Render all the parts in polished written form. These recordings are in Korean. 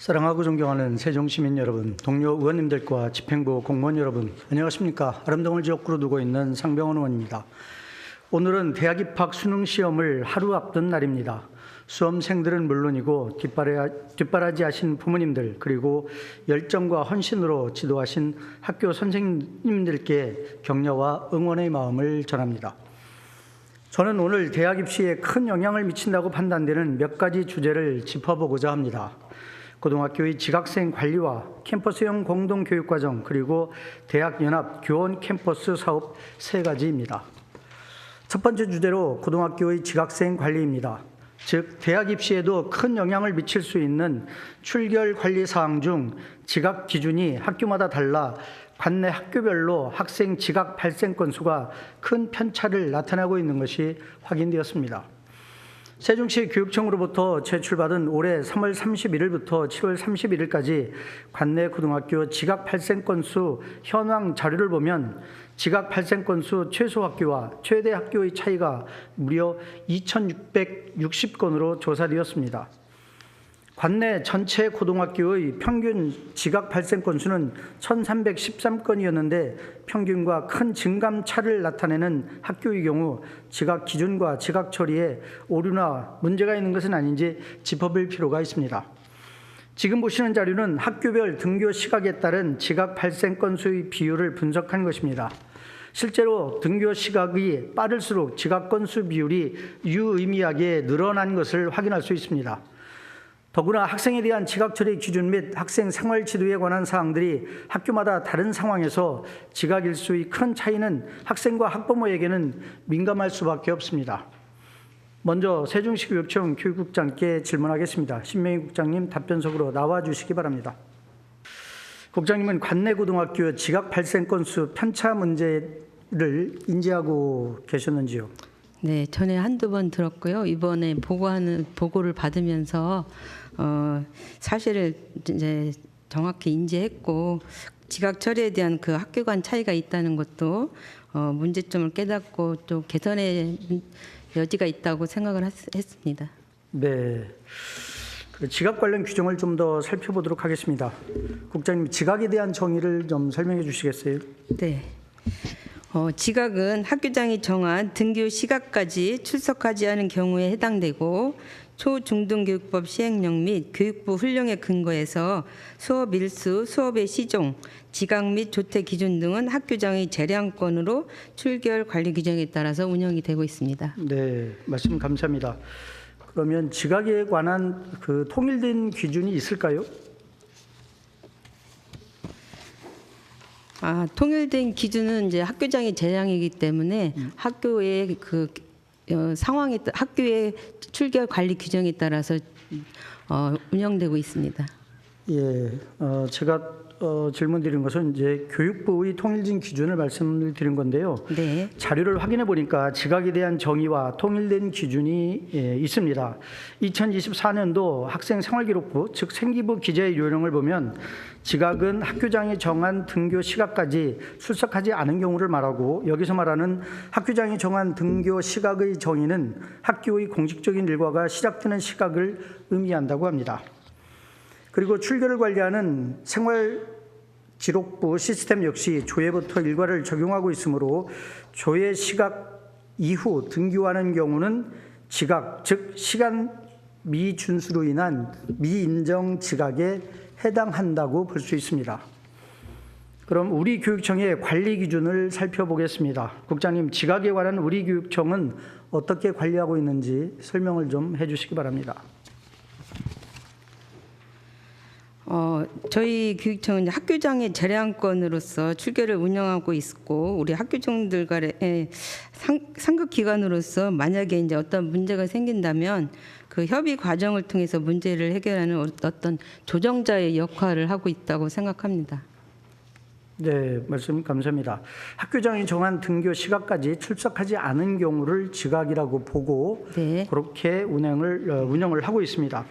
사랑하고 존경하는 세종시민 여러분, 동료 의원님들과 집행부 공무원 여러분, 안녕하십니까? 아름다움을 지역구로 두고 있는 상병원 의원입니다. 오늘은 대학 입학 수능 시험을 하루 앞둔 날입니다. 수험생들은 물론이고 뒷바라지 하신 부모님들, 그리고 열정과 헌신으로 지도하신 학교 선생님들께 격려와 응원의 마음을 전합니다. 저는 오늘 대학 입시에 큰 영향을 미친다고 판단되는 몇 가지 주제를 짚어보고자 합니다. 고등학교의 지각생 관리와 캠퍼스형 공동교육과정, 그리고 대학 연합 교원 캠퍼스 사업 세 가지입니다. 첫 번째 주제로 고등학교의 지각생 관리입니다. 즉, 대학 입시에도 큰 영향을 미칠 수 있는 출결 관리 사항 중 지각 기준이 학교마다 달라 관내 학교별로 학생 지각 발생 건수가 큰 편차를 나타내고 있는 것이 확인되었습니다. 세종시 교육청으로부터 제출받은 올해 3월 31일부터 7월 31일까지 관내 고등학교 지각 발생 건수 현황 자료를 보면 지각 발생 건수 최소 학교와 최대 학교의 차이가 무려 2,660건으로 조사되었습니다. 관내 전체 고등학교의 평균 지각 발생 건수는 1,313건이었는데 평균과 큰 증감차를 나타내는 학교의 경우 지각 기준과 지각 처리에 오류나 문제가 있는 것은 아닌지 짚어볼 필요가 있습니다. 지금 보시는 자료는 학교별 등교 시각에 따른 지각 발생 건수의 비율을 분석한 것입니다. 실제로 등교 시각이 빠를수록 지각 건수 비율이 유의미하게 늘어난 것을 확인할 수 있습니다. 더구나 학생에 대한 지각 처리 기준 및 학생 생활 지도에 관한 사항들이 학교마다 다른 상황에서 지각 일수의 큰 차이는 학생과 학부모에게는 민감할 수밖에 없습니다. 먼저 세종시 교육청 교육국장께 질문하겠습니다. 신명희 국장님, 답변석으로 나와 주시기 바랍니다. 국장님은 관내 고등학교 지각 발생 건수 편차 문제를 인지하고 계셨는지요? 네, 전에 한두 번 들었고요. 이번에 보고를 받으면서 사실을 이제 정확히 인지했고, 지각 처리에 대한 그 학교 간 차이가 있다는 것도 문제점을 깨닫고 또 개선의 여지가 있다고 생각을 했습니다. 네, 그 지각 관련 규정을 좀 더 살펴보도록 하겠습니다. 국장님, 지각에 대한 정의를 좀 설명해 주시겠어요? 네. 지각은 학교장이 정한 등교 시각까지 출석하지 않은 경우에 해당되고, 초중등교육법 시행령 및 교육부 훈령에 근거해서 수업 일수, 수업의 시종, 지각 및 조퇴 기준 등은 학교장의 재량권으로 출결 관리 규정에 따라서 운영이 되고 있습니다. 네, 말씀 감사합니다. 그러면 지각에 관한 그 통일된 기준이 있을까요? 통일된 기준은 이제 학교장의 재량이기 때문에 학교의 그 상황에 학교의 출결 관리 규정에 따라서 운영되고 있습니다. 예, 제가 질문드린 것은 이제 교육부의 통일된 기준을 말씀을 드린 건데요. 네. 자료를 확인해 보니까 지각에 대한 정의와 통일된 기준이 있습니다. 2024년도 학생생활기록부, 즉 생기부 기재 요령을 보면 지각은 학교장이 정한 등교 시각까지 출석하지 않은 경우를 말하고, 여기서 말하는 학교장이 정한 등교 시각의 정의는 학교의 공식적인 일과가 시작되는 시각을 의미한다고 합니다. 그리고 출결을 관리하는 생활기록부 시스템 역시 조회부터 일과를 적용하고 있으므로 조회 시각 이후 등교하는 경우는 지각, 즉 시간 미준수로 인한 미인정 지각에 해당한다고 볼 수 있습니다. 그럼 우리 교육청의 관리 기준을 살펴보겠습니다. 국장님, 지각에 관한 우리 교육청은 어떻게 관리하고 있는지 설명을 좀 해주시기 바랍니다. 저희 교육청은 학교장의 재량권으로서 출결을 운영하고 있고, 우리 학교장들 간의 상급 기관으로서 만약에 이제 어떤 문제가 생긴다면 그 협의 과정을 통해서 문제를 해결하는 어떤 조정자의 역할을 하고 있다고 생각합니다. 네, 말씀 감사합니다. 학교장이 정한 등교 시각까지 출석하지 않은 경우를 지각이라고 보고, 네, 그렇게 운영을 하고 있습니다.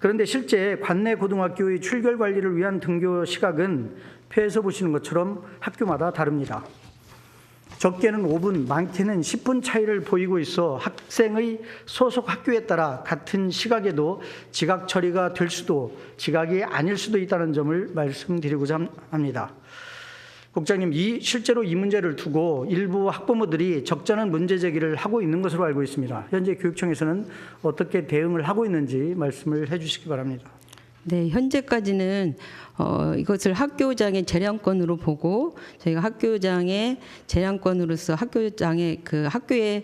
그런데 실제 관내 고등학교의 출결 관리를 위한 등교 시각은 표에서 보시는 것처럼 학교마다 다릅니다. 적게는 5분, 많게는 10분 차이를 보이고 있어 학생의 소속 학교에 따라 같은 시각에도 지각 처리가 될 수도 지각이 아닐 수도 있다는 점을 말씀드리고자 합니다. 국장님, 실제로 이 문제를 두고 일부 학부모들이 적잖은 문제 제기를 하고 있는 것으로 알고 있습니다. 현재 교육청에서는 어떻게 대응을 하고 있는지 말씀을 해주시기 바랍니다. 네, 현재까지는 이것을 학교장의 재량권으로 보고 저희가 학교장의 재량권으로서 학교장의 그 학교의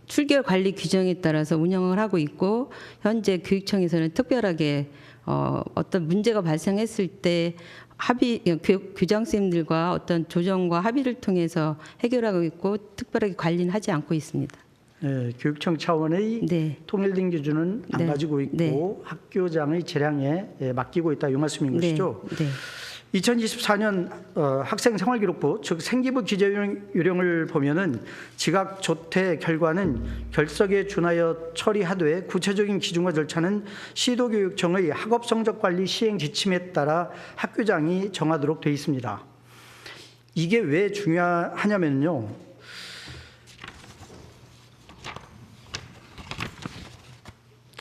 출결 관리 규정에 따라서 운영을 하고 있고, 현재 교육청에서는 특별하게 어떤 문제가 발생했을 때 교장 선생님들과 어떤 조정과 합의를 통해서 해결하고 있고 특별하게 관리는 하지 않고 있습니다. 네, 교육청 차원의 네. 통일된 기준은 안 네. 가지고 있고 네. 학교장의 재량에 맡기고 있다, 이 말씀인 것이죠. 네. 2024년 학생생활기록부, 즉 생기부 기재요령을 보면은 지각 조퇴 결과는 결석에 준하여 처리하되 구체적인 기준과 절차는 시도교육청의 학업성적관리 시행 지침에 따라 학교장이 정하도록 되어 있습니다. 이게 왜 중요하냐면요,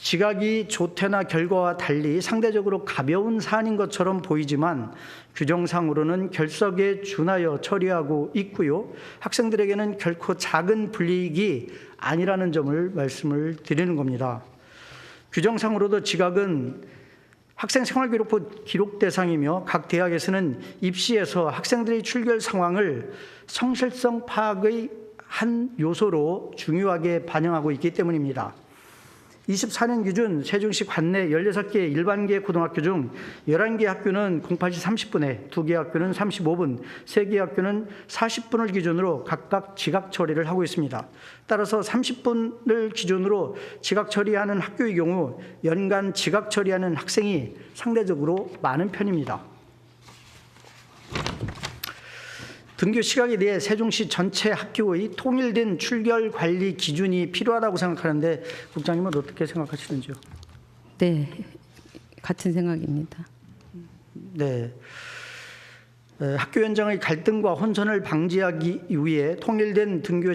지각이 조퇴나 결과와 달리 상대적으로 가벼운 사안인 것처럼 보이지만 규정상으로는 결석에 준하여 처리하고 있고요, 학생들에게는 결코 작은 불이익이 아니라는 점을 말씀을 드리는 겁니다. 규정상으로도 지각은 학생생활기록부 기록 대상이며 각 대학에서는 입시에서 학생들의 출결 상황을 성실성 파악의 한 요소로 중요하게 반영하고 있기 때문입니다. 24년 기준 세종시 관내 16개 일반계 고등학교 중 11개 학교는 08시 30분에, 2개 학교는 35분, 3개 학교는 40분을 기준으로 각각 지각 처리를 하고 있습니다. 따라서 30분을 기준으로 지각 처리하는 학교의 경우 연간 지각 처리하는 학생이 상대적으로 많은 편입니다. 등교 시각에 대해 세종시 전체 학교의 통일된 출결 관리 기준이 필요하다고 생각하는데 국장님은 어떻게 생각하시는지요? 네, 같은 생각입니다. 네, 학교 현장의 갈등과 혼선을 방지하기 위해 통일된 등교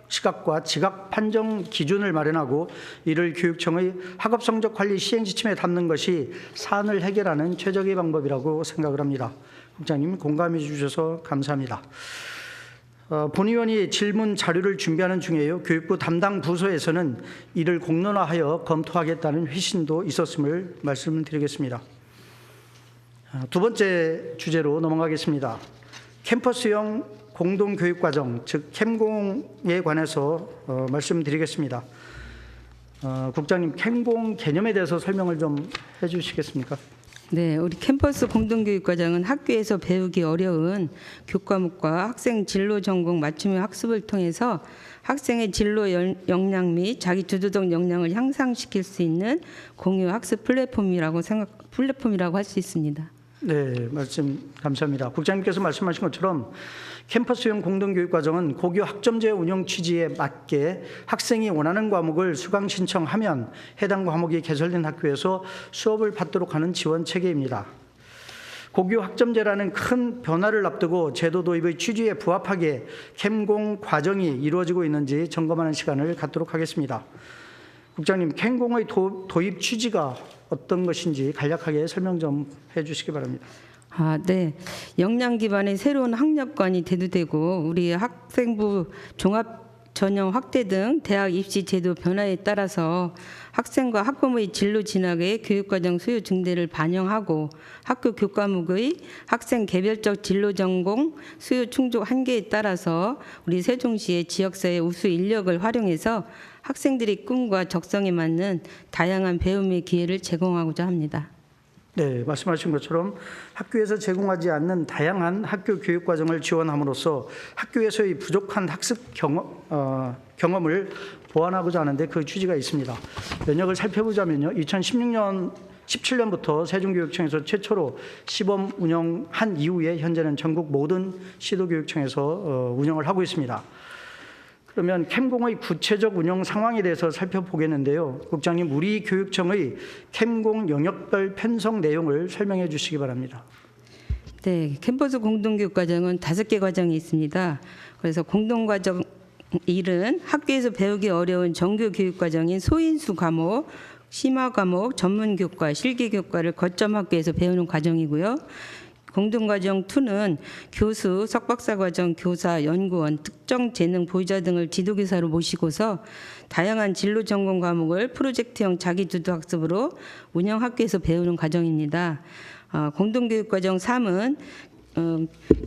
시각과 지각 판정 기준을 마련하고 이를 교육청의 학업성적 관리 시행 지침에 담는 것이 사안을 해결하는 최적의 방법이라고 생각을 합니다. 국장님, 공감해 주셔서 감사합니다. 본의원이 질문 자료를 준비하는 중에요. 교육부 담당 부서에서는 이를 공론화하여 검토하겠다는 회신도 있었음을 말씀을 드리겠습니다. 두 번째 주제로 넘어가겠습니다. 캠퍼스형 공동교육과정, 즉 캠공에 관해서 말씀드리겠습니다. 국장님, 캠공 개념에 대해서 설명을 좀 해주시겠습니까? 네, 우리 캠퍼스 공동교육과정은 학교에서 배우기 어려운 교과목과 학생 진로 전공 맞춤형 학습을 통해서 학생의 진로 역량 및 자기 주도적 역량을 향상시킬 수 있는 공유 학습 플랫폼이라고 할 수 있습니다. 네, 말씀 감사합니다. 국장님께서 말씀하신 것처럼 캠퍼스형 공동교육과정은 고교 학점제 운영 취지에 맞게 학생이 원하는 과목을 수강 신청하면 해당 과목이 개설된 학교에서 수업을 받도록 하는 지원 체계입니다. 고교 학점제라는 큰 변화를 앞두고 제도 도입의 취지에 부합하게 캠공 과정이 이루어지고 있는지 점검하는 시간을 갖도록 하겠습니다. 국장님, 캠공의 도입 취지가 어떤 것인지 간략하게 설명 좀 해주시기 바랍니다. 네. 역량 기반의 새로운 학력관이 대두되고 우리 학생부 종합 전형 확대 등 대학 입시 제도 변화에 따라서 학생과 학부모의 진로 진학의 교육과정 수요 증대를 반영하고 학교 교과목의 학생 개별적 진로 전공 수요 충족 한계에 따라서 우리 세종시의 지역사회 우수 인력을 활용해서 학생들의 꿈과 적성에 맞는 다양한 배움의 기회를 제공하고자 합니다. 네, 말씀하신 것처럼 학교에서 제공하지 않는 다양한 학교 교육 과정을 지원함으로써 학교에서의 부족한 학습 경험을 보완하고자 하는데 그 취지가 있습니다. 면역을 살펴보자면요, 2017년부터 세종교육청에서 최초로 시범 운영한 이후에 현재는 전국 모든 시도교육청에서 운영을 하고 있습니다. 그러면 캠공의 구체적 운영 상황에 대해서 살펴보겠는데요. 국장님, 우리 교육청의 캠공 영역별 편성 내용을 설명해 주시기 바랍니다. 네, 캠퍼스 공동교육 과정은 5개 과정이 있습니다. 그래서 공동과정 1은 학교에서 배우기 어려운 정규 교육과정인 소인수 과목, 심화 과목, 전문 교과, 실기 교과를 거점 학교에서 배우는 과정이고요. 공동과정 2는 교수, 석박사 과정 교사, 연구원, 특정 재능 보유자 등을 지도교사로 모시고서 다양한 진로 전공 과목을 프로젝트형 자기주도 학습으로 운영 학교에서 배우는 과정입니다. 공동교육과정 3은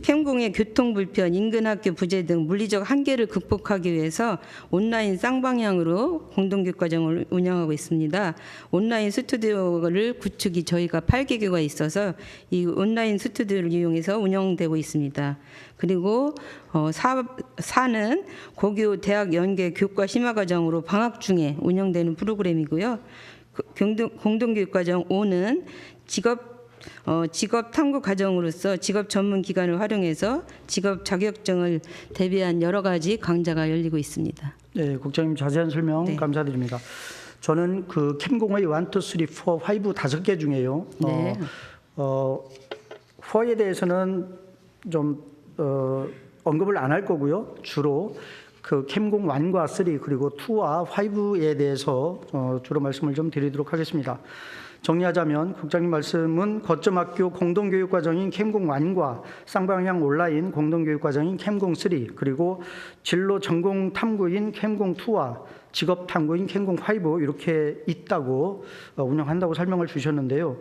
캠공의 교통 불편, 인근 학교 부재 등 물리적 한계를 극복하기 위해서 온라인 쌍방향으로 공동교육과정을 운영하고 있습니다. 온라인 스튜디오를 구축이 저희가 8개교가 있어서 이 온라인 스튜디오를 이용해서 운영되고 있습니다. 그리고 4는 고교 대학 연계 교과 심화 과정으로 방학 중에 운영되는 프로그램이고요. 공동교육과정 5는 직업 탐구 과정으로서 직업 전문 기관을 활용해서 직업 자격증을 대비한 여러 가지 강좌가 열리고 있습니다. 네, 국장님 자세한 설명 네. 감사드립니다. 저는 그 캠공의 1, 2, 3, 4, 5 5개 중에요. 네. 4에 대해서는 좀 언급을 안 할 거고요. 주로 그 캠공 1과 3 그리고 2와 5에 대해서 주로 말씀을 좀 드리도록 하겠습니다. 정리하자면 국장님 말씀은 거점 학교 공동교육과정인 캠공 1과 쌍방향 온라인 공동교육과정인 캠공 3 그리고 진로 전공 탐구인 캠공 2와 직업 탐구인 캠공 5 이렇게 있다고 운영한다고 설명을 주셨는데요.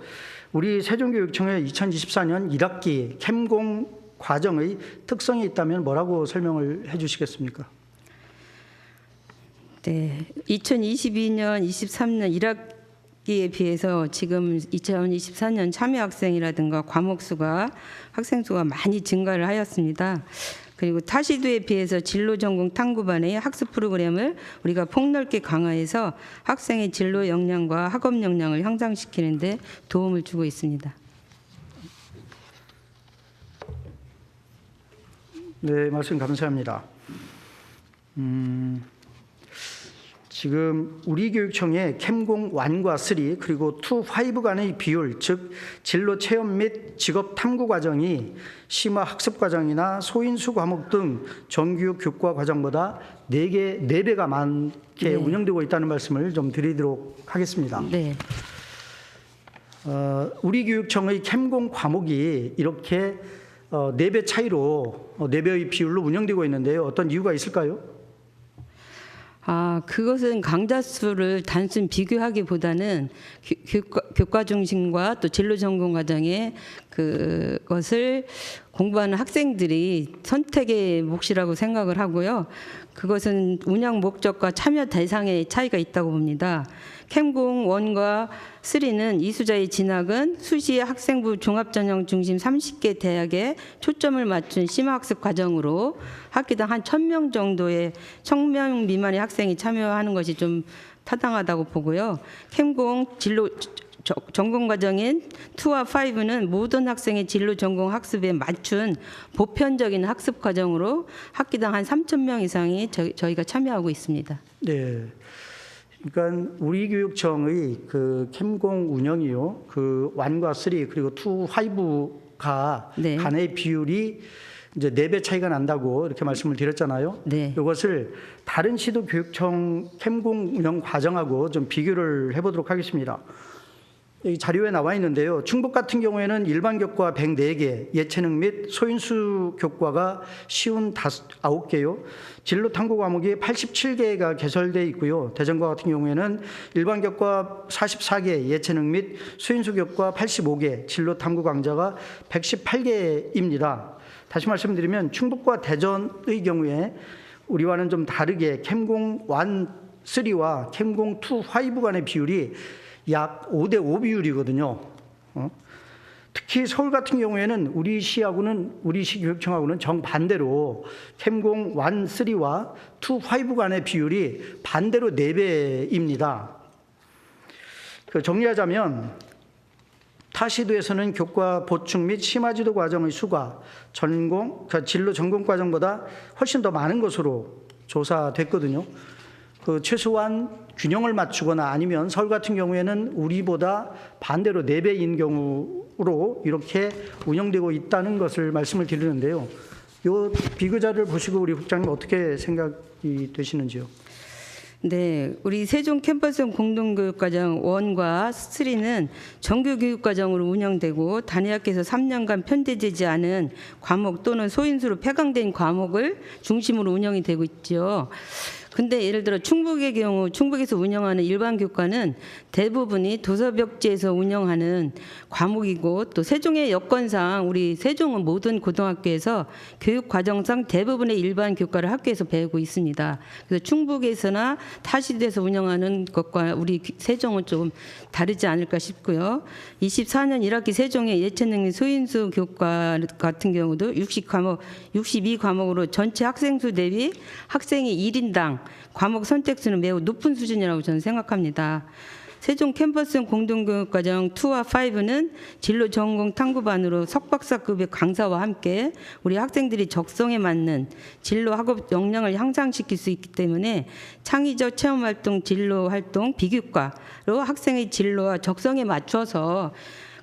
우리 세종교육청의 2024년 1학기 캠공 과정의 특성이 있다면 뭐라고 설명을 해 주시겠습니까? 네, 2022년, 23년 1학기에 비해서 지금 2024년 참여 학생이라든가 과목 수가 학생 수가 많이 증가를 하였습니다. 그리고 타시도에 비해서 진로 전공 탐구반의 학습 프로그램을 우리가 폭넓게 강화해서 학생의 진로 역량과 학업 역량을 향상시키는 데 도움을 주고 있습니다. 네, 말씀 감사합니다. 지금 우리 교육청의 캠공 1과 3 그리고 2, 5 간의 비율, 즉 진로 체험 및 직업 탐구 과정이 심화 학습 과정이나 소인수 과목 등 정규 교과 과정보다 4배가 많게 네. 운영되고 있다는 말씀을 좀 드리도록 하겠습니다. 네. 우리 교육청의 캠공 과목이 이렇게 4배 차이로 4배의 비율로 운영되고 있는데요. 어떤 이유가 있을까요? 그것은 강좌 수를 단순 비교하기보다는 교과 중심과 또 진로 전공 과정의 그것을 공부하는 학생들이 선택의 몫이라고 생각을 하고요. 그것은 운영 목적과 참여 대상의 차이가 있다고 봅니다. 캠공 1과 3는 이수자의 진학은 수시 학생부 종합전형 중심 30개 대학에 초점을 맞춘 심화학습 과정으로 학기당 한 1,000명 정도의 1,000명 미만의 학생이 참여하는 것이 좀 타당하다고 보고요. 캠공 진로 전공 과정인 2와 5는 모든 학생의 진로 전공 학습에 맞춘 보편적인 학습 과정으로 학기당 한 3,000명 이상이 저희가 참여하고 있습니다. 네. 그러니까 우리 교육청의 그 캠공 운영이요, 그 1과 3 그리고 2, 5가 네. 간의 비율이 이제 4배 차이가 난다고 이렇게 말씀을 드렸잖아요. 네. 이것을 다른 시도 교육청 캠공 운영 과정하고 좀 비교를 해보도록 하겠습니다. 이 자료에 나와 있는데요. 충북 같은 경우에는 일반 교과 104개, 예체능 및 소인수 교과가 쉬운 9개요. 진로 탐구 과목이 87개가 개설되어 있고요. 대전과 같은 경우에는 일반 교과 44개, 예체능 및 소인수 교과 85개, 진로 탐구 강좌가 118개입니다. 다시 말씀드리면 충북과 대전의 경우에 우리와는 좀 다르게 캠공 1, 3와 캠공 2, 5 간의 비율이 약 5대5 비율이거든요. 특히 서울 같은 경우에는 우리 시 교육청하고는 정반대로 캠공 1, 3와 2, 5 간의 비율이 반대로 4배입니다. 정리하자면 타시도에서는 교과 보충 및 심화지도 과정의 수가 진로 전공 과정보다 훨씬 더 많은 것으로 조사됐거든요. 최소한 균형을 맞추거나 아니면 서울 같은 경우에는 우리보다 반대로 4배인 경우로 이렇게 운영되고 있다는 것을 말씀을 드리는데요. 요 비교자를 보시고 우리 국장님 어떻게 생각이 되시는지요? 네, 우리 세종 캠퍼스 공동교육과정 1과 3는 정규교육과정으로 운영되고 단위학교에서 3년간 편대되지 않은 과목 또는 소인수로 폐강된 과목을 중심으로 운영이 되고 있죠. 근데 예를 들어 충북의 경우 충북에서 운영하는 일반 교과는 대부분이 도서벽지에서 운영하는 과목이고 또 세종의 여건상 우리 세종은 모든 고등학교에서 교육 과정상 대부분의 일반 교과를 학교에서 배우고 있습니다. 그래서 충북에서나 타시도에서 운영하는 것과 우리 세종은 좀 다르지 않을까 싶고요. 24년 1학기 세종의 예체능력 소인수 교과 같은 경우도 62과목으로 전체 학생 수 대비 학생이 1인당 과목 선택수는 매우 높은 수준이라고 저는 생각합니다. 세종 캠퍼스 공동교육과정 2와 5는 진로 전공 탐구반으로 석박사급의 강사와 함께 우리 학생들이 적성에 맞는 진로 학업 역량을 향상시킬 수 있기 때문에 창의적 체험활동, 진로활동, 비교과로 학생의 진로와 적성에 맞춰서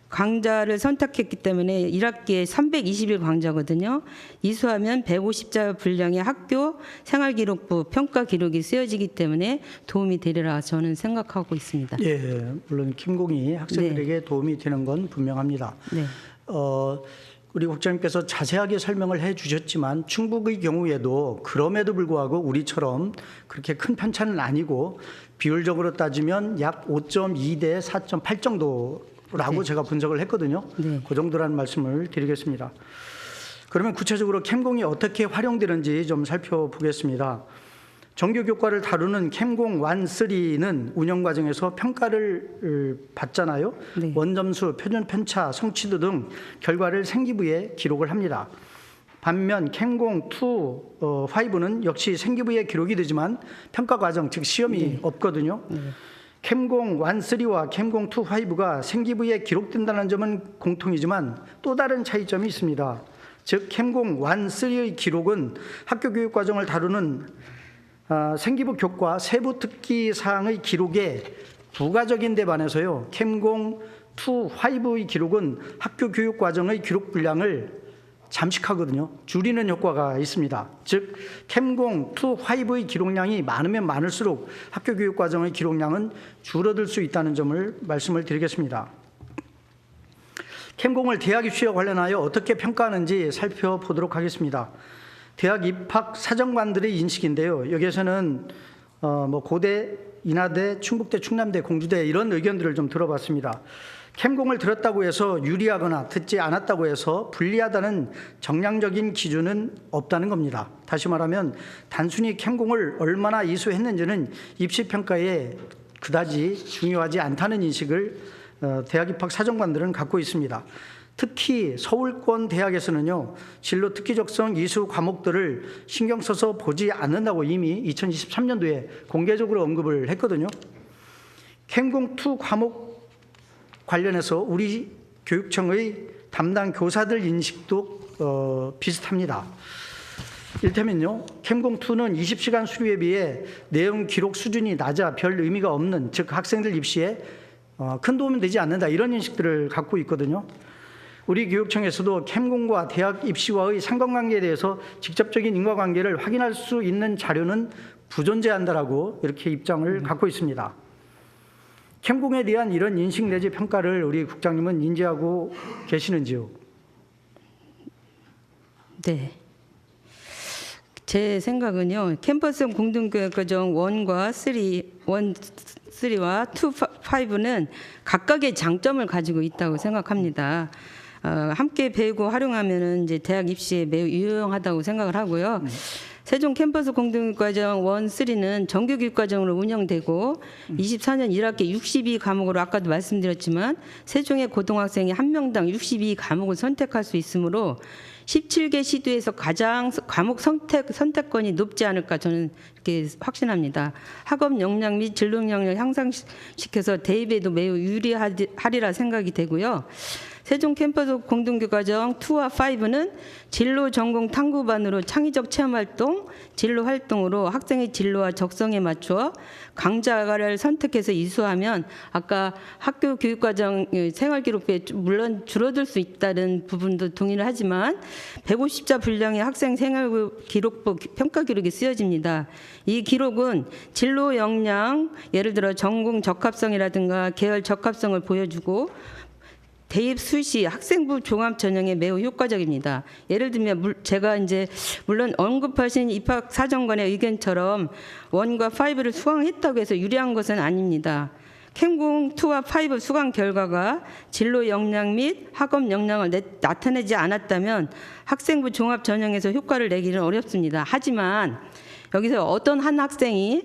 강좌를 선택했기 때문에 1학기에 320일 강좌거든요. 이수하면 150자 분량의 학교 생활기록부 평가 기록이 쓰여지기 때문에 도움이 되리라 저는 생각하고 있습니다. 예, 물론 김공이 학생들에게 도움이 되는 건 분명합니다. 네. 우리 국장님께서 자세하게 설명을 해 주셨지만 충북의 경우에도 그럼에도 불구하고 우리처럼 그렇게 큰 편차는 아니고 비율적으로 따지면 약 5.2대 4.8 정도라고 제가 분석을 했거든요. 그 정도라는 말씀을 드리겠습니다. 그러면 구체적으로 캠공이 어떻게 활용되는지 좀 살펴보겠습니다. 정규 교과를 다루는 캠공 1, 3는 운영 과정에서 평가를 받잖아요. 네. 원점수, 표준 편차, 성취도 등 결과를 생기부에 기록을 합니다. 반면 캠공 2, 5는 역시 생기부에 기록이 되지만 평가 과정, 즉 시험이 없거든요. 캠공 1, 3와 캠공 2, 5가 생기부에 기록된다는 점은 공통이지만 또 다른 차이점이 있습니다. 즉 캠공 1, 3의 기록은 학교 교육 과정을 다루는 생기부 교과 세부 특기 사항의 기록에 부가적인 데 반해서요. 캠공 2, 5의 기록은 학교 교육 과정의 기록 분량을 잠식하거든요. 줄이는 효과가 있습니다. 즉 캠공 2, 5의 기록량이 많으면 많을수록 학교 교육 과정의 기록량은 줄어들 수 있다는 점을 말씀을 드리겠습니다. 캠공을 대학 입시와 관련하여 어떻게 평가하는지 살펴보도록 하겠습니다. 대학 입학 사정관들의 인식인데요. 여기에서는 고대, 인하대, 충북대, 충남대, 공주대 이런 의견들을 좀 들어봤습니다. 캠공을 들었다고 해서 유리하거나 듣지 않았다고 해서 불리하다는 정량적인 기준은 없다는 겁니다. 다시 말하면 단순히 캠공을 얼마나 이수했는지는 입시평가에 그다지 중요하지 않다는 인식을 대학 입학 사정관들은 갖고 있습니다. 특히 서울권 대학에서는요, 진로 특기적성 이수 과목들을 신경 써서 보지 않는다고 이미 2023년도에 공개적으로 언급을 했거든요. 캠공 2 과목 관련해서 우리 교육청의 담당 교사들 인식도 비슷합니다. 이를테면요, 캠공 2는 20시간 수료에 비해 내용 기록 수준이 낮아 별 의미가 없는, 즉 학생들 입시에 큰 도움이 되지 않는다, 이런 인식들을 갖고 있거든요. 우리 교육청에서도 캠공과 대학 입시와의 상관관계에 대해서 직접적인 인과관계를 확인할 수 있는 자료는 부존재한다라고 이렇게 입장을 갖고 있습니다. 캠공에 대한 이런 인식 내지 평가를 우리 국장님은 인지하고 계시는지요? 네. 제 생각은요, 캠퍼스 공동교육과정 1과 3와 2, 5는 각각의 장점을 가지고 있다고 생각합니다. 함께 배우고 활용하면은 이제 대학 입시에 매우 유용하다고 생각을 하고요. 세종 캠퍼스 공동교육과정 1, 3는 정규교육과정으로 운영되고 24년 1학기 62과목으로 아까도 말씀드렸지만 세종의 고등학생이 한 명당 62과목을 선택할 수 있으므로 17개 시도에서 가장 과목 선택권이 높지 않을까 저는 이렇게 확신합니다. 학업 역량 및 진로 역량을 향상시켜서 대입에도 매우 유리하리라 생각이 되고요. 세종 캠퍼스 공동교과정 2와 5는 진로 전공 탐구반으로 창의적 체험활동, 진로 활동으로 학생의 진로와 적성에 맞추어 강좌를 선택해서 이수하면 아까 학교 교육과정 생활기록부에 물론 줄어들 수 있다는 부분도 동의를 하지만 150자 분량의 학생 생활기록부 평가 기록이 쓰여집니다. 이 기록은 진로 역량, 예를 들어 전공 적합성이라든가 계열 적합성을 보여주고 대입 수시 학생부 종합 전형에 매우 효과적입니다. 예를 들면 제가 이제 물론 언급하신 입학사정관의 의견처럼 1과 5를 수강했다고 해서 유리한 것은 아닙니다. 캠공 2와 5 수강 결과가 진로 역량 및 학업 역량을 나타내지 않았다면 학생부 종합 전형에서 효과를 내기는 어렵습니다. 하지만 여기서 어떤 한 학생이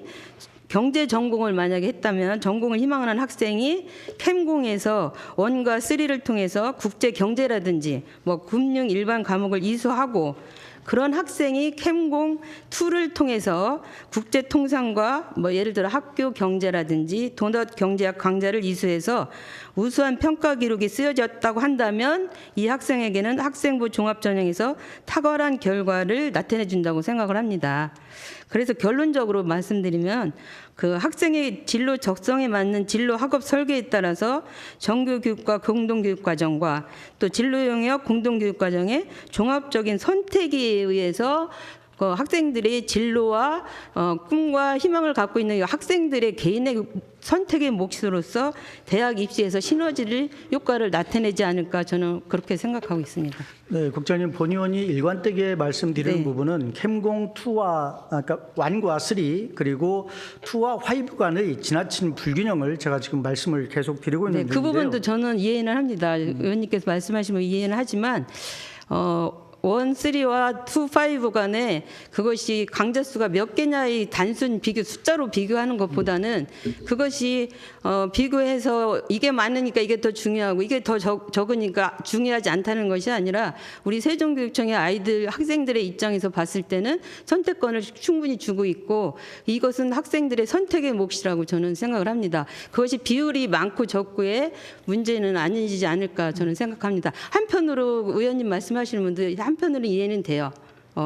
경제 전공을 만약에 했다면 전공을 희망하는 학생이 캠공에서 1과 3를 통해서 국제 경제라든지 뭐 금융 일반 과목을 이수하고 그런 학생이 캠공 2를 통해서 국제 통상과 뭐 예를 들어 학교 경제라든지 도넛 경제학 강좌를 이수해서 우수한 평가 기록이 쓰여졌다고 한다면 이 학생에게는 학생부 종합 전형에서 탁월한 결과를 나타내 준다고 생각을 합니다. 그래서 결론적으로 말씀드리면 그 학생의 진로 적성에 맞는 진로 학업 설계에 따라서 정규교육과 공동교육과정과 또 진로 영역 공동교육과정의 종합적인 선택에 의해서 그 학생들의 진로와 꿈과 희망을 갖고 있는 학생들의 개인의 선택의 몫으로서 대학 입시에서 시너지를 효과를 나타내지 않을까 저는 그렇게 생각하고 있습니다. 네, 국장님 본의원이 일관되게 말씀드리는 네. 부분은 캠공 2와 그러니까 1과 3 그리고 2와 5 간의 지나친 불균형을 제가 지금 말씀을 계속 드리고 있는 네, 그 중인데요. 부분도 저는 이해는 합니다. 의원님께서 말씀하시면 이해는 하지만 1, 3와 2, 5 간에 그것이 강좌 수가 몇 개냐의 단순 비교 숫자로 비교하는 것보다는 그것이 비교해서 이게 많으니까 이게 더 중요하고 이게 더 적으니까 중요하지 않다는 것이 아니라 우리 세종교육청의 아이들 학생들의 입장에서 봤을 때는 선택권을 충분히 주고 있고 이것은 학생들의 선택의 몫이라고 저는 생각을 합니다. 그것이 비율이 많고 적고의 문제는 아니지 않을까 저는 생각합니다. 한편으로 의원님 말씀하시는 분들 한편으로 이해는 돼요.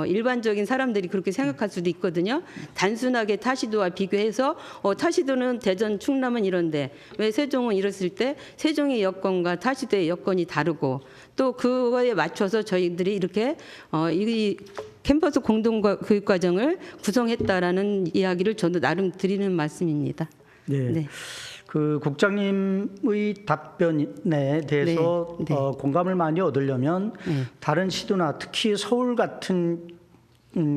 일반적인 사람들이 그렇게 생각할 수도 있거든요. 단순하게 타시도와 비교해서 타시도는 대전, 충남은 이런데 왜 세종은 이랬을 때 세종의 여건과 타시도의 여건이 다르고 또 그거에 맞춰서 저희들이 이렇게 이 캠퍼스 공동교육과정을 구성했다라는 이야기를 저도 나름 드리는 말씀입니다. 네. 네. 그 국장님의 답변에 대해서 네, 네. 공감을 많이 얻으려면 네. 다른 시도나 특히 서울 같은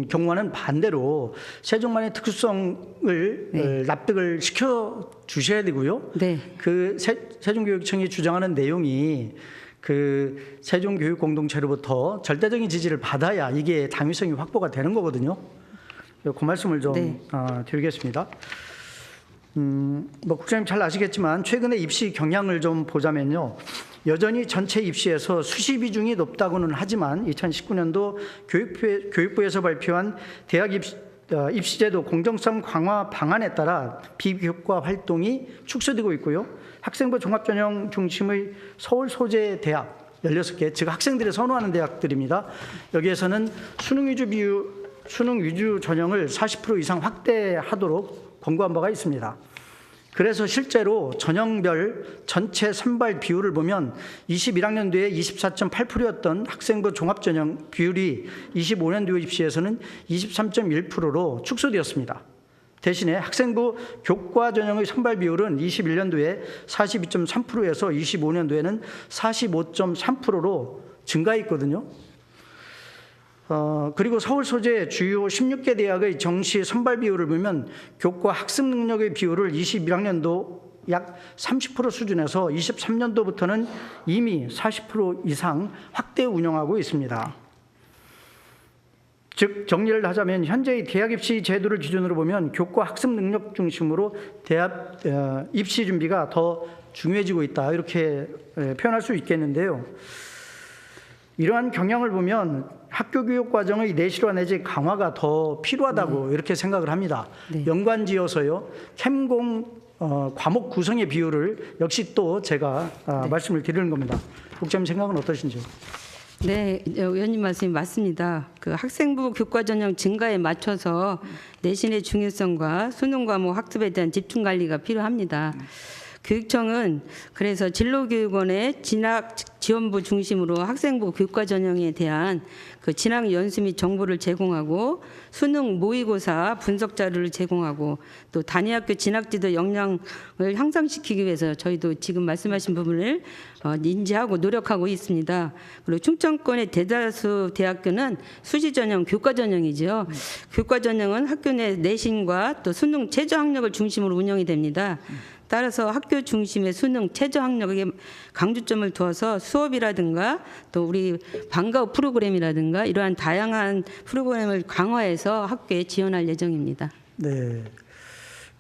경우와는 반대로 세종만의 특수성을 네. 납득을 시켜 주셔야 되고요. 네. 그 세종교육청이 주장하는 내용이 그 세종교육 공동체로부터 절대적인 지지를 받아야 이게 당위성이 확보가 되는 거거든요. 그 말씀을 좀 네. 드리겠습니다. 뭐 국장님 잘 아시겠지만 최근에 입시 경향을 좀 보자면요. 여전히 전체 입시에서 수시 비중이 높다고는 하지만 2019년도 교육부에서 발표한 대학 입시제도 공정성 강화 방안에 따라 비교과 활동이 축소되고 있고요. 학생부 종합전형 중심의 서울 소재 대학 16개, 즉 학생들이 선호하는 대학들입니다. 여기에서는 수능 위주 전형을 40% 이상 확대하도록 권고한 바가 있습니다. 그래서 실제로 전형별 전체 선발 비율을 보면 21학년도에 24.8%였던 학생부 종합전형 비율이 25년도 입시에서는 23.1%로 축소되었습니다. 대신에 학생부 교과 전형의 선발 비율은 21년도에 42.3%에서 25년도에는 45.3%로 증가했거든요. 그리고 서울 소재 주요 16개 대학의 정시 선발 비율을 보면 교과 학습 능력의 비율을 21학년도 약 30% 수준에서 23년도부터는 이미 40% 이상 확대 운영하고 있습니다. 즉 정리를 하자면 현재의 대학 입시 제도를 기준으로 보면 교과 학습 능력 중심으로 대학 입시 준비가 더 중요해지고 있다 이렇게 표현할 수 있겠는데요. 이러한 경향을 보면 학교 교육 과정의 내실화 내지 강화가 더 필요하다고 이렇게 생각을 합니다. 네. 연관지어서요. 캠공 과목 구성의 비율을 역시 또 제가 말씀을 드리는 겁니다. 국장님 생각은 어떠신지요? 네, 의원님 말씀이 맞습니다. 그 학생부 교과 전형 증가에 맞춰서 내신의 중요성과 수능 과목 학습에 대한 집중 관리가 필요합니다. 교육청은 그래서 진로교육원의 진학 지원부 중심으로 학생부 교과 전형에 대한 그 진학 연수 및 정보를 제공하고 수능 모의고사 분석 자료를 제공하고 또 단위학교 진학지도 역량을 향상시키기 위해서 저희도 지금 말씀하신 부분을 인지하고 노력하고 있습니다. 그리고 충청권의 대다수 대학교는 수시 전형, 교과 전형이죠. 교과 전형은 학교 내 내신과 또 수능 최저 학력을 중심으로 운영이 됩니다. 따라서 학교 중심의 수능 최저 학력에 강조점을 두어서 수업이라든가 또 우리 방과후 프로그램이라든가 이러한 다양한 프로그램을 강화해서 학교에 지원할 예정입니다. 네.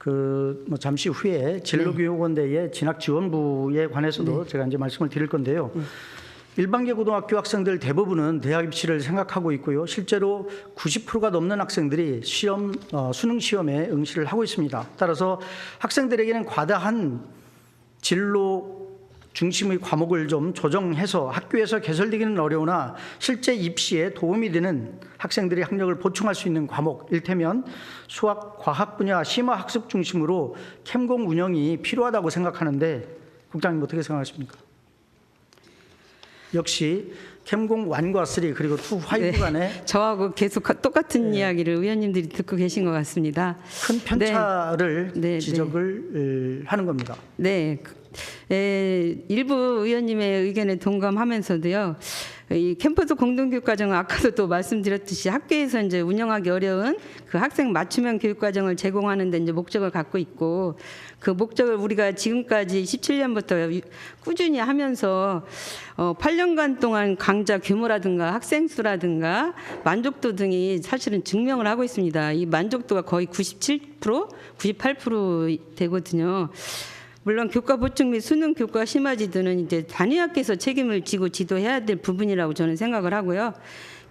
뭐 잠시 후에 진로교육원대의 진학지원부에 관해서도 제가 이제 말씀을 드릴 건데요. 일반계 고등학교 학생들 대부분은 대학 입시를 생각하고 있고요. 실제로 90%가 넘는 학생들이 수능 시험에 응시를 하고 있습니다. 따라서 학생들에게는 과다한 진로 중심의 과목을 좀 조정해서 학교에서 개설되기는 어려우나 실제 입시에 도움이 되는 학생들이 학력을 보충할 수 있는 과목, 일테면 수학, 과학 분야 심화 학습 중심으로 캠공 운영이 필요하다고 생각하는데 국장님 어떻게 생각하십니까? 역시 캠공 1과 3 그리고 2, 5 간에 저하고 계속 똑같은 이야기를 의원님들이 듣고 계신 것 같습니다. 큰 편차를 네, 지적을 하는 겁니다. 네. 일부 의원님의 의견에 동감하면서도요. 이 캠퍼스 공동교육과정은 아까도 또 말씀드렸듯이 학교에서 이제 운영하기 어려운 그 학생 맞춤형 교육과정을 제공하는 데 이제 목적을 갖고 있고 그 목적을 우리가 지금까지 17년부터 꾸준히 하면서 8년간 동안 강좌 규모라든가 학생 수라든가 만족도 등이 사실은 증명을 하고 있습니다. 이 만족도가 거의 97%, 98% 되거든요. 물론 교과 보충 및 수능 교과 심화지도는 이제 단위학교에서 책임을 지고 지도해야 될 부분이라고 저는 생각을 하고요.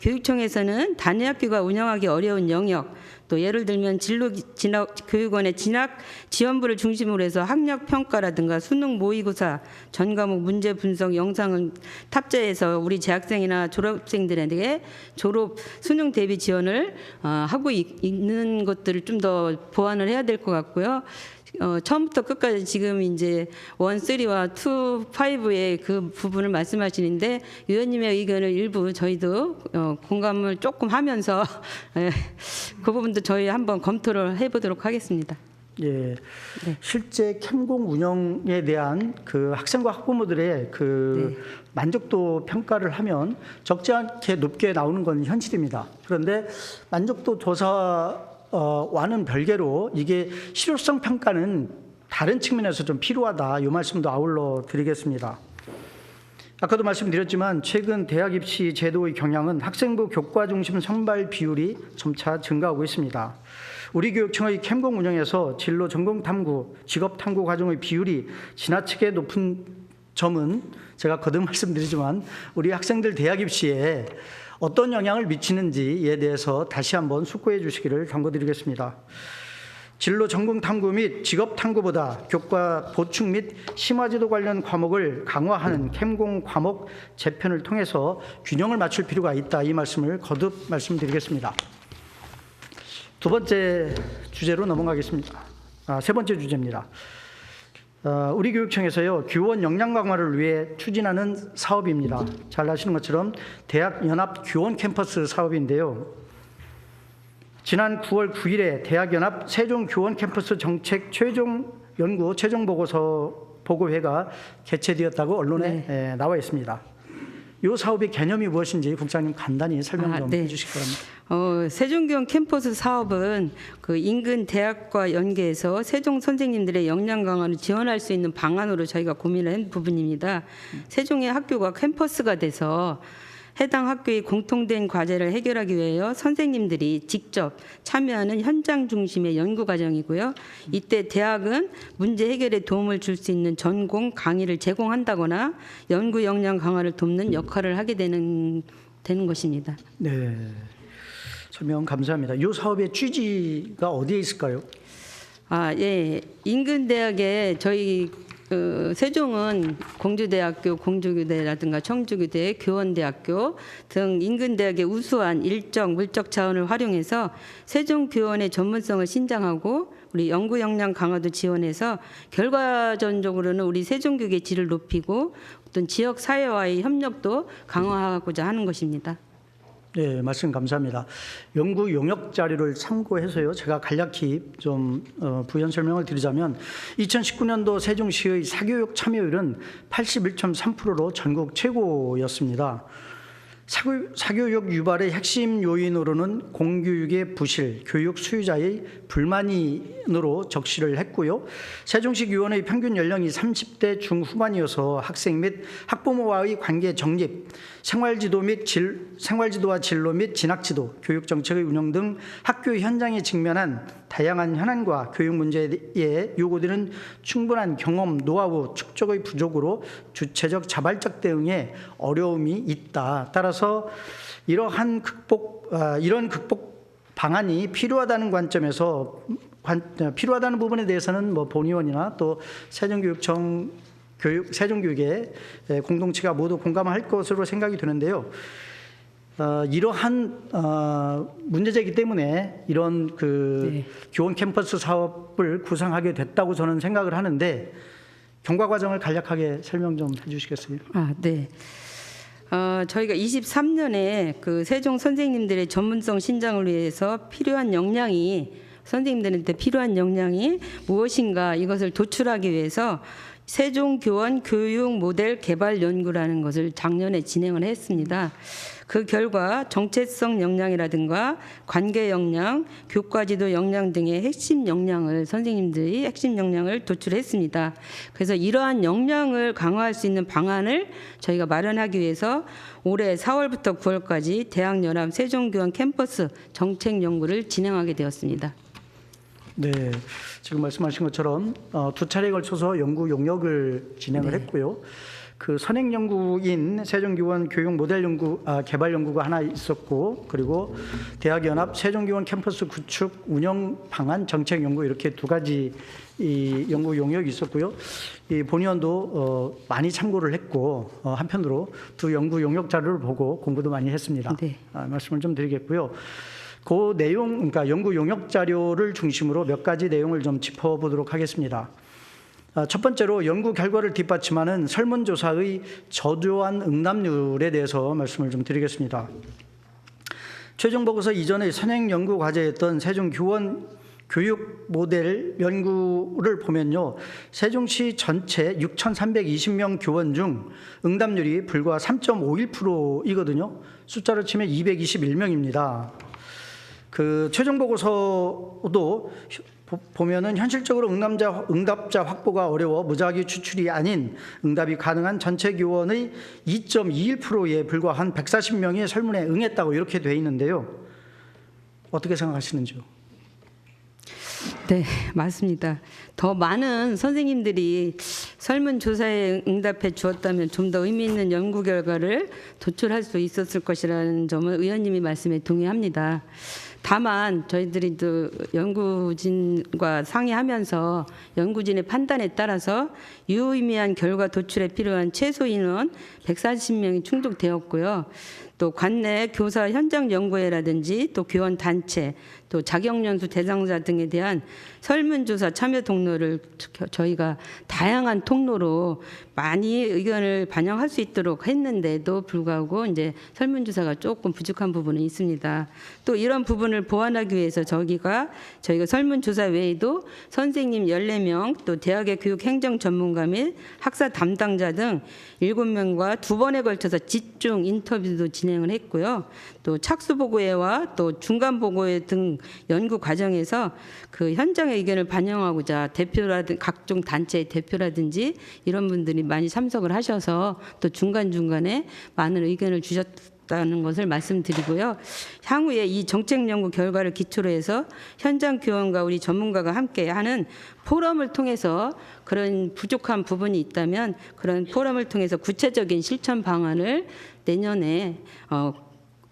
교육청에서는 단위학교가 운영하기 어려운 영역, 또 예를 들면 진로교육원의 진학 지원부를 중심으로 해서 학력 평가라든가 수능 모의고사 전 과목 문제 분석 영상을 탑재해서 우리 재학생이나 졸업생들에게 졸업 수능 대비 지원을 하고 있는 것들을 좀 더 보완을 해야 될 것 같고요. 처음부터 끝까지 지금 이제 1, 3와 2, 5의 그 부분을 말씀하시는데 의원님의 의견을 일부 저희도 공감을 조금 하면서 그 부분도 저희 한번 검토를 해보도록 하겠습니다. 예, 네. 실제 캠공 운영에 대한 그 학생과 학부모들의 그 만족도 평가를 하면 적지 않게 높게 나오는 건 현실입니다. 그런데 만족도 조사와는 별개로 이게 실효성 평가는 다른 측면에서 좀 필요하다. 이 말씀도 아울러 드리겠습니다. 아까도 말씀드렸지만 최근 대학 입시 제도의 경향은 학생부 교과 중심 선발 비율이 점차 증가하고 있습니다. 우리 교육청의 캠공 운영에서 진로 전공 탐구, 직업 탐구 과정의 비율이 지나치게 높은 점은 제가 거듭 말씀드리지만 우리 학생들 대학 입시에 어떤 영향을 미치는지에 대해서 다시 한번 숙고해 주시기를 당부드리겠습니다. 진로 전공 탐구 및 직업 탐구보다 교과 보충 및 심화지도 관련 과목을 강화하는 캠공 과목 재편을 통해서 균형을 맞출 필요가 있다. 이 말씀을 거듭 말씀드리겠습니다. 두 번째 주제로 넘어가겠습니다. 세 번째 주제입니다. 우리 교육청에서요 교원 역량 강화를 위해 추진하는 사업입니다. 잘 아시는 것처럼 대학 연합 교원 캠퍼스 사업인데요. 지난 9월 9일에 대학 연합 세종 교원 캠퍼스 정책 최종 연구 최종 보고회가 개최되었다고 언론에 나와 있습니다. 이 사업의 개념이 무엇인지 국장님 간단히 설명 좀 해주시기 바랍니다. 세종교원 캠퍼스 사업은 그 인근 대학과 연계해서 세종 선생님들의 역량 강화를 지원할 수 있는 방안으로 저희가 고민을 한 부분입니다. 세종의 학교가 캠퍼스가 돼서 해당 학교의 공통된 과제를 해결하기 위하여 선생님들이 직접 참여하는 현장 중심의 연구 과정이고요. 이때 대학은 문제 해결에 도움을 줄 수 있는 전공 강의를 제공한다거나 연구 역량 강화를 돕는 역할을 하게 되는 되는 것입니다. 네, 설명 감사합니다. 이 사업의 취지가 어디에 있을까요? 예. 인근 대학에 저희 세종은 공주대학교, 공주교대라든가 청주교대, 교원대학교 등 인근 대학의 우수한 일정 물적 자원을 활용해서 세종교원의 전문성을 신장하고 우리 연구 역량 강화도 지원해서 결과적으로는 우리 세종교육의 질을 높이고 어떤 지역 사회와의 협력도 강화하고자 하는 것입니다. 네, 말씀 감사합니다. 연구 용역 자료를 참고해서요, 제가 간략히 좀 부연 설명을 드리자면 2019년도 세종시의 사교육 참여율은 81.3%로 전국 최고였습니다. 사교육 유발의 핵심 요인으로는 공교육의 부실, 교육 수요자의 불만으로 적시를 했고요. 세종시 교원의 평균 연령이 30대 중후반이어서 학생 및 학부모와의 관계 정립, 생활지도와 진로 및 진학지도, 교육정책의 운영 등 학교 현장에 직면한 다양한 현안과 교육 문제에 요구되는 충분한 경험, 노하우 축적의 부족으로 주체적, 자발적 대응에 어려움이 있다. 따라서 이런 극복 방안이 필요하다는 관점에서 필요하다는 부분에 대해서는 뭐 본의원이나 또 세종교육의 공동체가 모두 공감할 것으로 생각이 드는데요. 이러한 문제제기 때문에 이런 네. 교원 캠퍼스 사업을 구상하게 됐다고 저는 생각을 하는데 경과 과정을 간략하게 설명 좀 해주시겠어요? 네. 저희가 23년에 그 세종 선생님들의 전문성 신장을 위해서 선생님들한테 필요한 역량이 무엇인가 이것을 도출하기 위해서 세종교원 교육 모델 개발 연구라는 것을 작년에 진행을 했습니다. 그 결과 정체성 역량이라든가 관계 역량, 교과지도 역량 등의 선생님들이 핵심 역량을 도출했습니다. 그래서 이러한 역량을 강화할 수 있는 방안을 저희가 마련하기 위해서 올해 4월부터 9월까지 대학연합 세종교원 캠퍼스 정책 연구를 진행하게 되었습니다. 네, 지금 말씀하신 것처럼 두 차례에 걸쳐서 연구 용역을 진행을 했고요. 그 선행 연구인 세종교원 교육 모델 연구 개발 연구가 하나 있었고, 그리고 대학연합 세종교원 캠퍼스 구축 운영 방안 정책 연구, 이렇게 두 가지 이 연구 용역이 있었고요. 이 본의원도 많이 참고를 했고, 한편으로 두 연구 용역 자료를 보고 공부도 많이 했습니다. 네. 말씀을 좀 드리겠고요. 그 내용, 그러니까 연구 용역 자료를 중심으로 몇 가지 내용을 좀 짚어보도록 하겠습니다. 첫 번째로 연구 결과를 뒷받침하는 설문조사의 저조한 응답률에 대해서 말씀을 좀 드리겠습니다. 최종 보고서 이전의 선행 연구 과제였던 세종교원 교육 모델 연구를 보면요, 세종시 전체 6,320명 교원 중 응답률이 불과 3.51%이거든요. 숫자로 치면 221명입니다. 그 최종 보고서도 보면은 현실적으로 응답자 확보가 어려워 무작위 추출이 아닌 응답이 가능한 전체 교원의 2.21%에 불과한 140명이 설문에 응했다고 이렇게 돼 있는데요. 어떻게 생각하시는지요? 네, 맞습니다. 더 많은 선생님들이 설문조사에 응답해 주었다면 좀 더 의미 있는 연구 결과를 도출할 수 있었을 것이라는 점을 의원님이 말씀에 동의합니다. 다만 저희들이 연구진과 상의하면서 연구진의 판단에 따라서 유의미한 결과 도출에 필요한 최소 인원 140명이 충족되었고요. 또 관내 교사 현장 연구회라든지 또 교원 단체, 또 자격연수 대상자 등에 대한 설문조사 참여 통로를 저희가 다양한 통로로 많이 의견을 반영할 수 있도록 했는데도 불구하고 이제 설문조사가 조금 부족한 부분은 있습니다. 또 이런 부분을 보완하기 위해서 저희가 설문조사 외에도 선생님 14명, 또 대학의 교육행정 전문가 및 학사 담당자 등 7명과 2번에 걸쳐서 집중 인터뷰도 진행을 했고요. 또 착수보고회와 또 중간보고회 등 연구 과정에서 그 현장의 의견을 반영하고자 각종 단체의 대표라든지 이런 분들이 많이 참석을 하셔서 또 중간중간에 많은 의견을 주셨다는 것을 말씀드리고요. 향후에 이 정책 연구 결과를 기초로 해서 현장 교원과 우리 전문가가 함께하는 포럼을 통해서 그런 부족한 부분이 있다면 그런 포럼을 통해서 구체적인 실천 방안을 내년에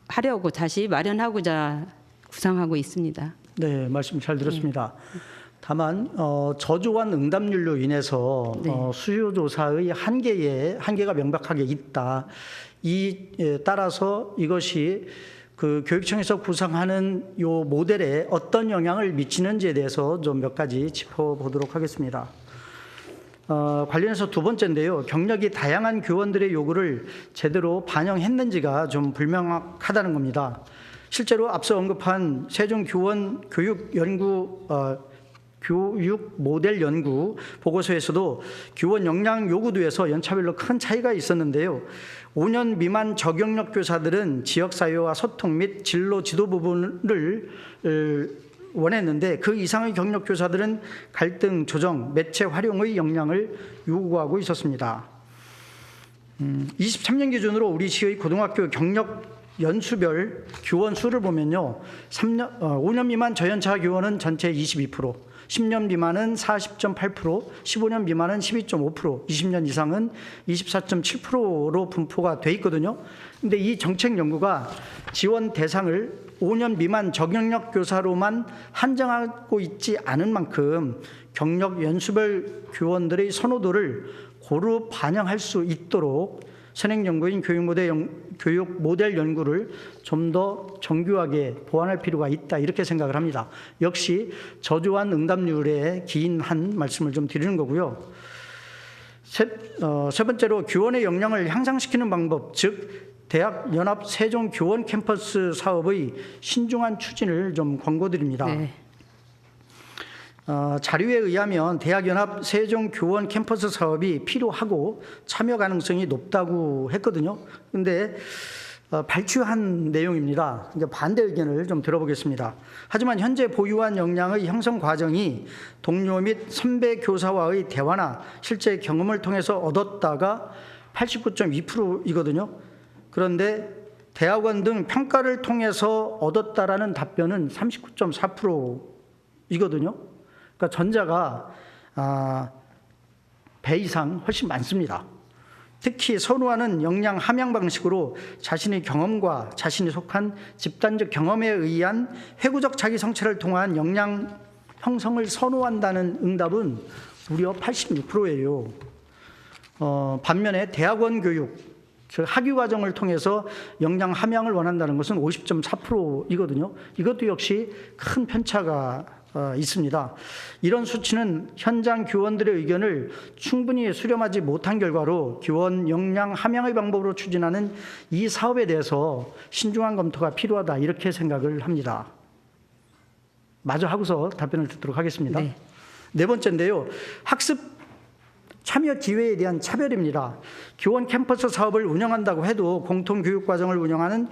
하려고 다시 마련하고자 구상하고 있습니다. 네, 말씀 잘 들었습니다. 다만 저조한 응답률로 인해서 네. 수요 조사의 한계가 명백하게 있다. 따라서 이것이 그 교육청에서 구상하는 요 모델에 어떤 영향을 미치는지에 대해서 좀 몇 가지 짚어보도록 하겠습니다. 관련해서 두 번째인데요. 경력이 다양한 교원들의 요구를 제대로 반영했는지가 좀 불명확하다는 겁니다. 실제로 앞서 언급한 세종교원 교육 모델 연구 보고서에서도 교원 역량 요구도에서 연차별로 큰 차이가 있었는데요. 5년 미만 저경력 교사들은 지역사회와 소통 및 진로 지도 부분을 원했는데 그 이상의 경력 교사들은 갈등 조정, 매체 활용의 역량을 요구하고 있었습니다. 23년 기준으로 우리 시의 고등학교 경력 연수별 교원 수를 보면요. 5년 미만 저연차 교원은 전체 22%, 10년 미만은 40.8%, 15년 미만은 12.5%, 20년 이상은 24.7%로 분포가 돼 있거든요. 근데 이 정책 연구가 지원 대상을 5년 미만 저경력 교사로만 한정하고 있지 않은 만큼 경력 연수별 교원들의 선호도를 고루 반영할 수 있도록 선행연구인 교육 모델 연구를 좀 더 정교하게 보완할 필요가 있다 이렇게 생각을 합니다. 역시 저조한 응답률에 기인한 말씀을 좀 드리는 거고요. 세 번째로 교원의 역량을 향상시키는 방법, 즉 대학 연합 세종 교원 캠퍼스 사업의 신중한 추진을 좀 권고드립니다. 네. 자료에 의하면 대학연합 세종교원 캠퍼스 사업이 필요하고 참여 가능성이 높다고 했거든요. 그런데 발췌한 내용입니다. 이제 반대 의견을 좀 들어보겠습니다. 하지만 현재 보유한 역량의 형성 과정이 동료 및 선배 교사와의 대화나 실제 경험을 통해서 얻었다가 89.2%이거든요. 그런데 대학원 등 평가를 통해서 얻었다라는 답변은 39.4%이거든요. 그러니까 전자가 배 이상 훨씬 많습니다. 특히 선호하는 역량 함양 방식으로 자신의 경험과 자신이 속한 집단적 경험에 의한 회구적 자기 성찰을 통한 역량 형성을 선호한다는 응답은 무려 86%예요. 반면에 대학원 교육, 즉 학위 과정을 통해서 역량 함양을 원한다는 것은 50.4%이거든요. 이것도 역시 큰 편차가 있습니다. 이런 수치는 현장 교원들의 의견을 충분히 수렴하지 못한 결과로 교원 역량 함양의 방법으로 추진하는 이 사업에 대해서 신중한 검토가 필요하다 이렇게 생각을 합니다. 마저 하고서 답변을 듣도록 하겠습니다. 네 번째인데요. 학습 참여 기회에 대한 차별입니다. 교원 캠퍼스 사업을 운영한다고 해도 공통교육과정을 운영하는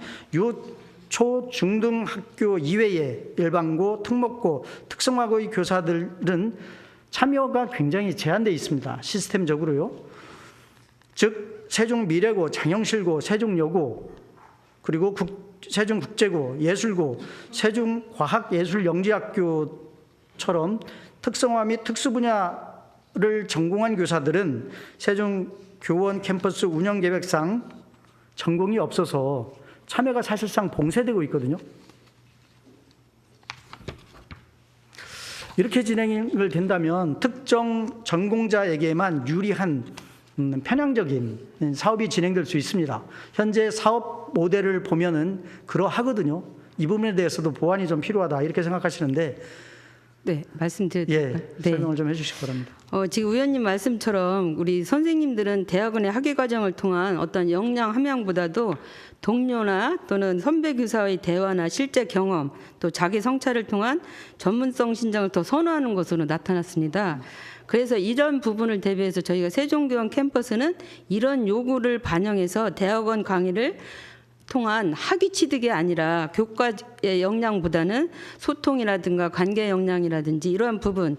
초, 중등 학교 이외의 일반고, 특목고, 특성화고의 교사들은 참여가 굉장히 제한되어 있습니다. 시스템적으로요. 즉 세종미래고, 장영실고, 세종여고, 그리고 세종국제고, 예술고, 세종과학예술영재학교처럼 특성화 및 특수분야를 전공한 교사들은 세종교원 캠퍼스 운영계획상 전공이 없어서 참여가 사실상 봉쇄되고 있거든요. 이렇게 진행을 된다면 특정 전공자에게만 유리한 편향적인 사업이 진행될 수 있습니다. 현재 사업 모델을 보면은 그러하거든요. 이 부분에 대해서도 보완이 좀 필요하다 이렇게 생각하시는데 네, 말씀드릴게요. 설명을 좀 해주시기 바랍니다. 지금 의원님 말씀처럼 우리 선생님들은 대학원의 학위 과정을 통한 어떤 역량 함양보다도 동료나 또는 선배 교사의 대화나 실제 경험 또 자기 성찰을 통한 전문성 신장을 더 선호하는 것으로 나타났습니다. 그래서 이런 부분을 대비해서 저희가 세종교원 캠퍼스는 이런 요구를 반영해서 대학원 강의를 통한 학위 취득이 아니라 교과의 역량보다는 소통이라든가 관계 역량이라든지 이러한 부분을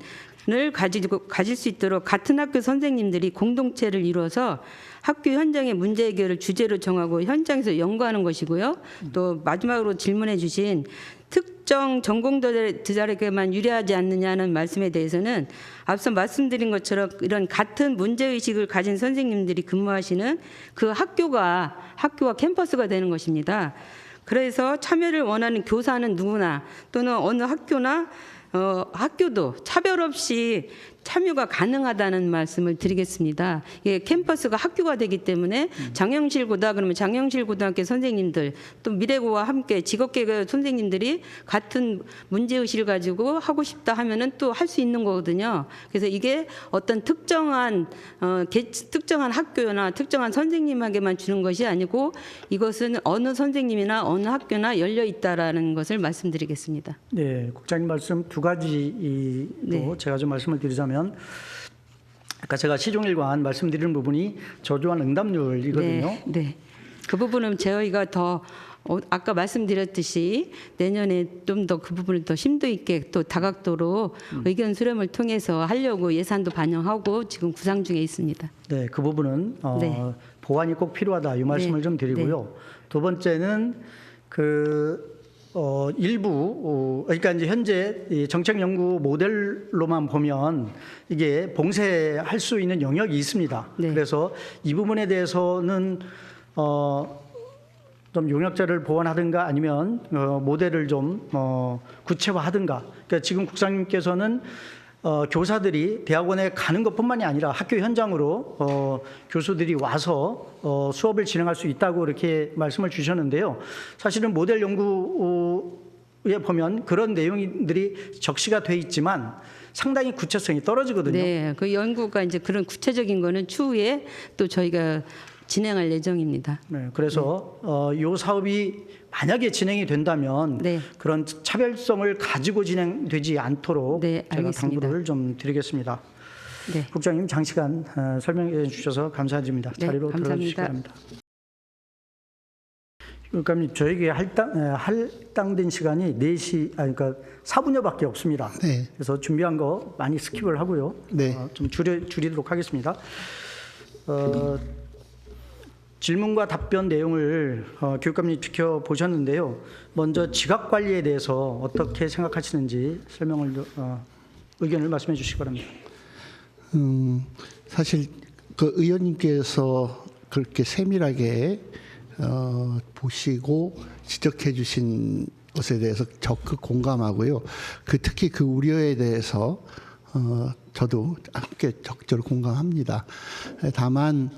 가질 수 있도록 같은 학교 선생님들이 공동체를 이루어서 학교 현장의 문제 해결을 주제로 정하고 현장에서 연구하는 것이고요. 또 마지막으로 질문해 주신 특정 전공자들에게만 유리하지 않느냐는 말씀에 대해서는 앞서 말씀드린 것처럼 이런 같은 문제의식을 가진 선생님들이 근무하시는 그 학교가 캠퍼스가 되는 것입니다. 그래서 참여를 원하는 교사는 누구나 또는 어느 학교나 학교도 차별 없이 참여가 가능하다는 말씀을 드리겠습니다. 예, 캠퍼스가 학교가 되기 때문에 장영실고다 그러면 장영실고등학교 선생님들 또 미래고와 함께 직업계가 선생님들이 같은 문제의식을 가지고 하고 싶다 하면은 또 할 수 있는 거거든요. 그래서 이게 어떤 특정한 학교나 특정한 선생님에게만 주는 것이 아니고 이것은 어느 선생님이나 어느 학교나 열려 있다라는 것을 말씀드리겠습니다. 네, 국장님 말씀 두 가지로 네. 제가 좀 말씀을 드리자면 아까 제가 시종일관 말씀드리는 부분이 저조한 응답률이거든요. 네, 네. 그 부분은 저희가 더 아까 말씀드렸듯이 내년에 좀 더 그 부분을 더 심도 있게 또 다각도로 의견 수렴을 통해서 하려고 예산도 반영하고 지금 구상 중에 있습니다. 네, 그 부분은 네. 보완이 꼭 필요하다 이 말씀을 네. 좀 드리고요. 두 번째는 일부 그러니까 이제 현재 이 정책 연구 모델로만 보면 이게 봉쇄할 수 있는 영역이 있습니다. 네. 그래서 이 부분에 대해서는 좀 용역자를 보완하든가 아니면 모델을 좀 구체화하든가. 그러니까 지금 국장님께서는 교사들이 대학원에 가는 것뿐만이 아니라 학교 현장으로 교수들이 와서 수업을 진행할 수 있다고 이렇게 말씀을 주셨는데요. 사실은 모델 연구에 보면 그런 내용들이 적시가 돼 있지만 상당히 구체성이 떨어지거든요. 네, 그 연구가 이제 그런 구체적인 거는 추후에 또 저희가 진행할 예정입니다. 네, 그래서 이 사업이 만약에 진행이 된다면 네. 그런 차별성을 가지고 진행되지 않도록 네, 제가 알겠습니다. 당부를 좀 드리겠습니다. 네. 국장님 장시간 설명해 주셔서 감사드립니다. 네, 자리로 들어가 주시기 감사합니다. 바랍니다. 국장님 저에게 할당된 시간이 4시 그러니까 4분여밖에 없습니다. 네. 그래서 준비한 거 많이 스킵을 하고요. 네. 좀 줄이도록 하겠습니다. 질문과 답변 내용을 교육감님 지켜보셨는데요. 먼저 지각 관리에 대해서 어떻게 생각하시는지 의견을 말씀해 주시기 바랍니다. 사실 그 의원님께서 그렇게 세밀하게 보시고 지적해 주신 것에 대해서 적극 공감하고요. 특히 그 우려에 대해서 저도 함께 적극적으로 공감합니다. 다만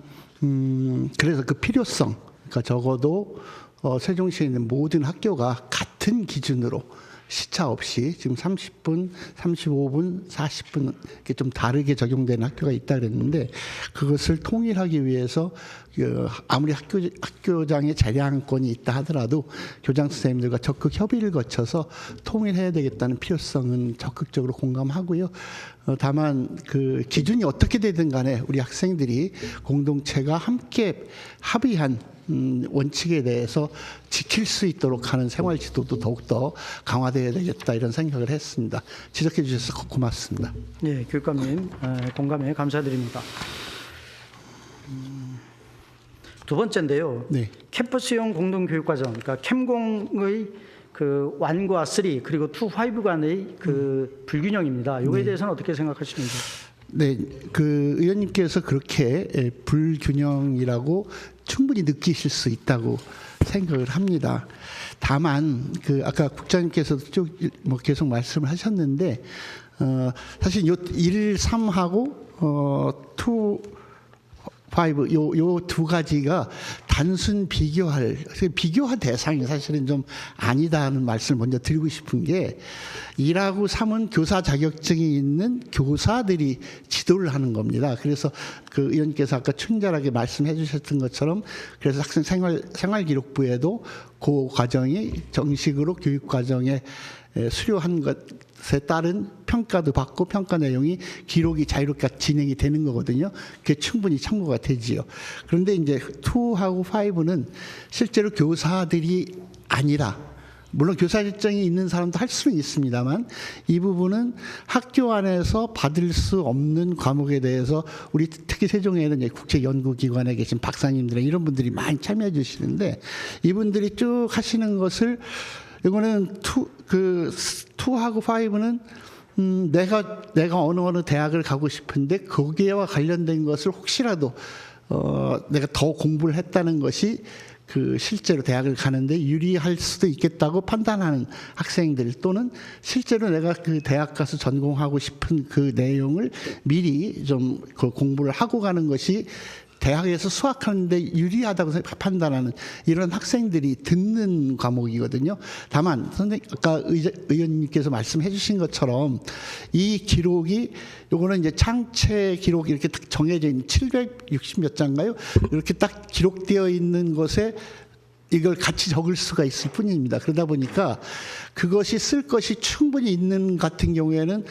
그래서 그 필요성, 그러니까 적어도 세종시에 있는 모든 학교가 같은 기준으로 시차 없이 지금 30분, 35분, 40분 이렇게 좀 다르게 적용되는 학교가 있다 그랬는데 그것을 통일하기 위해서 아무리 학교장의 재량권이 있다 하더라도 교장 선생님들과 적극 협의를 거쳐서 통일해야 되겠다는 필요성은 적극적으로 공감하고요. 다만 그 기준이 어떻게 되든 간에 우리 학생들이 공동체가 함께 합의한 원칙에 대해서 지킬 수 있도록 하는 생활 지도도 더욱더 강화되어야 되겠다 이런 생각을 했습니다. 지적해 주셔서 고맙습니다. 네, 교육감님 공감에 감사드립니다. 두 번째인데요. 네. 캠퍼스형 공동교육과정, 그러니까 캠공의 그 1과 3 그리고 2, 5 간의 그 불균형입니다. 이거에 대해서는 어떻게 생각하시는지? 네, 그 의원님께서 그렇게 불균형이라고 충분히 느끼실 수 있다고 생각을 합니다. 다만 그 아까 국장님께서도 쭉 뭐 계속 말씀을 하셨는데 사실 요 1, 3하고 2, 5 요 두 가지가 단순 비교할 대상이 사실은 좀 아니다 하는 말씀을 먼저 드리고 싶은 게 1하고 3은 교사 자격증이 있는 교사들이 지도를 하는 겁니다. 그래서 그 의원께서 아까 친절하게 말씀해 주셨던 것처럼 그래서 학생 생활기록부에도 그 과정이 정식으로 교육 과정에 수료한 것에 따른 평가도 받고 평가 내용이 기록이 자유롭게 진행이 되는 거거든요. 그게 충분히 참고가 되지요. 그런데 이제 2하고 5는 실제로 교사들이 아니라 물론 교사 일정이 있는 사람도 할 수는 있습니다만 이 부분은 학교 안에서 받을 수 없는 과목에 대해서 우리 특히 세종에는 국제연구기관에 계신 박사님들 이런 분들이 많이 참여해 주시는데 이분들이 쭉 하시는 것을 이거는 2하고 5는 내가 어느 대학을 가고 싶은데 거기에와 관련된 것을 혹시라도 내가 더 공부를 했다는 것이 그 실제로 대학을 가는데 유리할 수도 있겠다고 판단하는 학생들, 또는 실제로 내가 그 대학 가서 전공하고 싶은 그 내용을 미리 좀 그 공부를 하고 가는 것이 대학에서 수학하는데 유리하다고 판단하는 이런 학생들이 듣는 과목이거든요. 다만 선생님 아까 의원님께서 말씀해 주신 것처럼 이 기록이 요거는 이제 창체 기록 이렇게 딱 정해져 있는 760몇 장인가요? 이렇게 딱 기록되어 있는 것에 이걸 같이 적을 수가 있을 뿐입니다. 그러다 보니까 그것이 쓸 것이 충분히 있는 같은 경우에는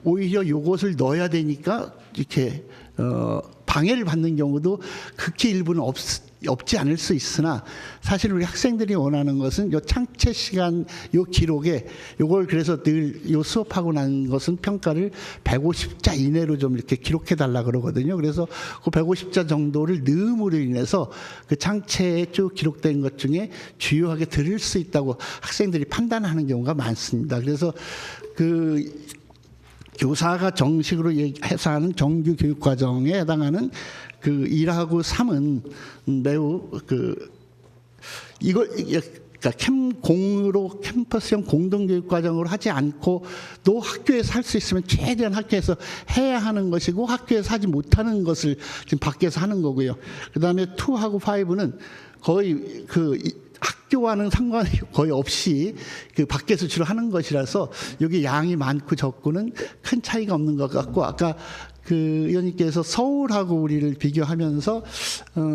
오히려 요것을 넣어야 되니까 이렇게 방해를 받는 경우도 극히 일부는 없지 않을 수 있으나, 사실 우리 학생들이 원하는 것은 요 창체 시간 요 기록에 요걸, 그래서 늘 요 수업하고 난 것은 평가를 150자 이내로 좀 이렇게 기록해 달라 그러거든요. 그래서 그 150자 정도를 넣음으로 인해서 그 창체에 쭉 기록된 것 중에 주요하게 들을 수 있다고 학생들이 판단하는 경우가 많습니다. 그래서 그 교사가 정식으로 해서 하는 정규 교육 과정에 해당하는 그 1하고 3은 매우 이걸 그러니까 캠공으로 캠퍼스형 공동교육 과정으로 하지 않고 또 학교에서 할 수 있으면 최대한 학교에서 해야 하는 것이고, 학교에서 하지 못하는 것을 지금 밖에서 하는 거고요. 그다음에 2하고 5는 거의 학교와는 상관이 거의 없이 그 밖에서 주로 하는 것이라서 여기 양이 많고 적고는 큰 차이가 없는 것 같고, 아까 그 의원님께서 서울하고 우리를 비교하면서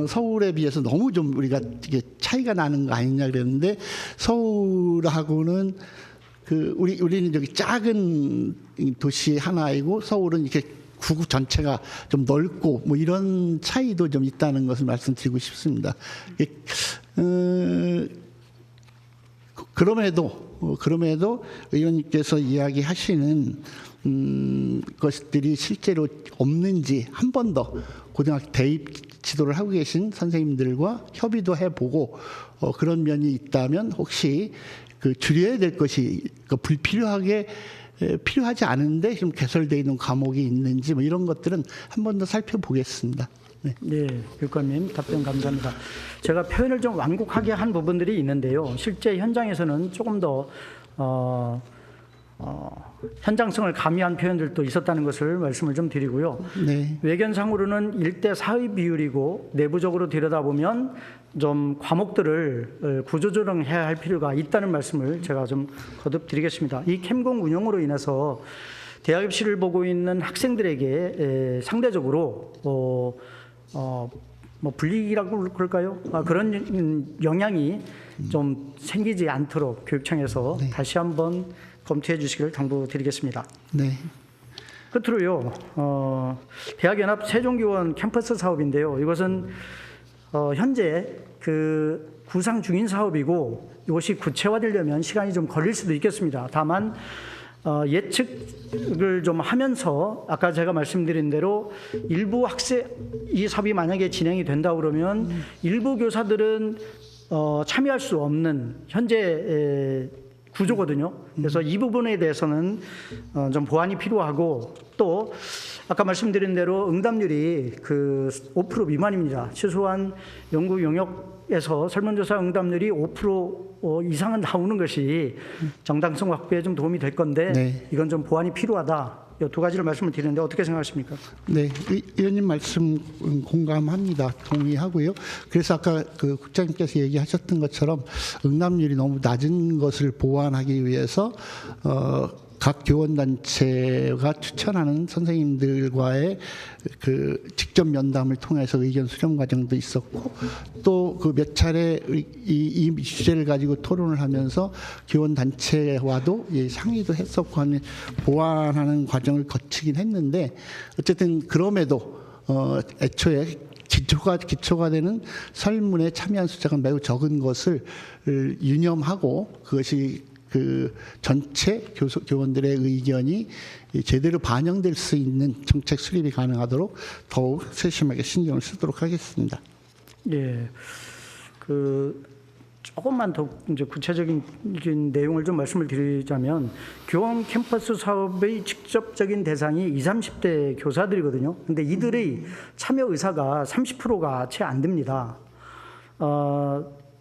서울에 비해서 너무 좀 우리가 이게 차이가 나는 거 아니냐 그랬는데, 서울하고는 우리는 저기 작은 도시 하나이고 서울은 이렇게 구구 전체가 좀 넓고 뭐 이런 차이도 좀 있다는 것을 말씀드리고 싶습니다. 그럼에도 의원님께서 이야기하시는 것들이 실제로 없는지 한 번 더 고등학교 대입 지도를 하고 계신 선생님들과 협의도 해보고 그런 면이 있다면 혹시 그 줄여야 될 것이 불필요하게 필요하지 않은데 좀 개설되어 있는 과목이 있는지 뭐 이런 것들은 한 번 더 살펴보겠습니다. 네. 네, 교육감님 답변 감사합니다. 제가 표현을 좀 완곡하게 한 부분들이 있는데요. 실제 현장에서는 조금 더 현장성을 가미한 표현들도 있었다는 것을 말씀을 좀 드리고요. 네. 외견상으로는 1대4의 비율이고, 내부적으로 들여다보면 좀 과목들을 구조조정해야 할 필요가 있다는 말씀을 제가 좀 거듭 드리겠습니다. 이 캠공 운영으로 인해서 대학 입시를 보고 있는 학생들에게 상대적으로 뭐 불이익이라고 그럴까요? 그런 영향이 좀 생기지 않도록 교육청에서 네. 다시 한번 검토해 주시기를 당부드리겠습니다. 네. 끝으로요, 대학연합 세종교원 캠퍼스 사업인데요. 이것은 현재 그 구상 중인 사업이고, 이것이 구체화되려면 시간이 좀 걸릴 수도 있겠습니다. 다만 예측을 좀 하면서 아까 제가 말씀드린 대로 일부 이 사업이 만약에 진행이 된다 그러면 일부 교사들은 참여할 수 없는 현재 구조거든요. 그래서 이 부분에 대해서는 좀 보완이 필요하고, 또 아까 말씀드린 대로 응답률이 5% 미만입니다. 최소한 연구 영역에서 설문조사 응답률이 5% 이상은 나오는 것이 정당성 확보에 좀 도움이 될 건데, 네. 이건 좀 보완이 필요하다. 이 두 가지를 말씀을 드리는데 어떻게 생각하십니까? 네, 의원님 말씀 공감합니다. 동의하고요. 그래서 아까 그 국장님께서 얘기하셨던 것처럼 응답률이 너무 낮은 것을 보완하기 위해서 각 교원단체가 추천하는 선생님들과의 그 직접 면담을 통해서 의견 수렴 과정도 있었고, 또 그 몇 차례 이 주제를 가지고 토론을 하면서 교원단체와도 상의도 했었고 하는 보완하는 과정을 거치긴 했는데, 어쨌든 그럼에도 애초에 기초가 되는 설문에 참여한 숫자가 매우 적은 것을 유념하고, 그것이 그 전체 교원들의 의견이 제대로 반영될 수 있는 정책 수립이 가능하도록 더욱 세심하게 신경을 쓰도록 하겠습니다. 예, 조금만 더 이제 구체적인 내용을 좀 말씀을 드리자면, 교원 캠퍼스 사업의 직접적인 대상이 20, 30대 교사들이거든요. 근데 이들의 참여 의사가 30%가 채 안 됩니다.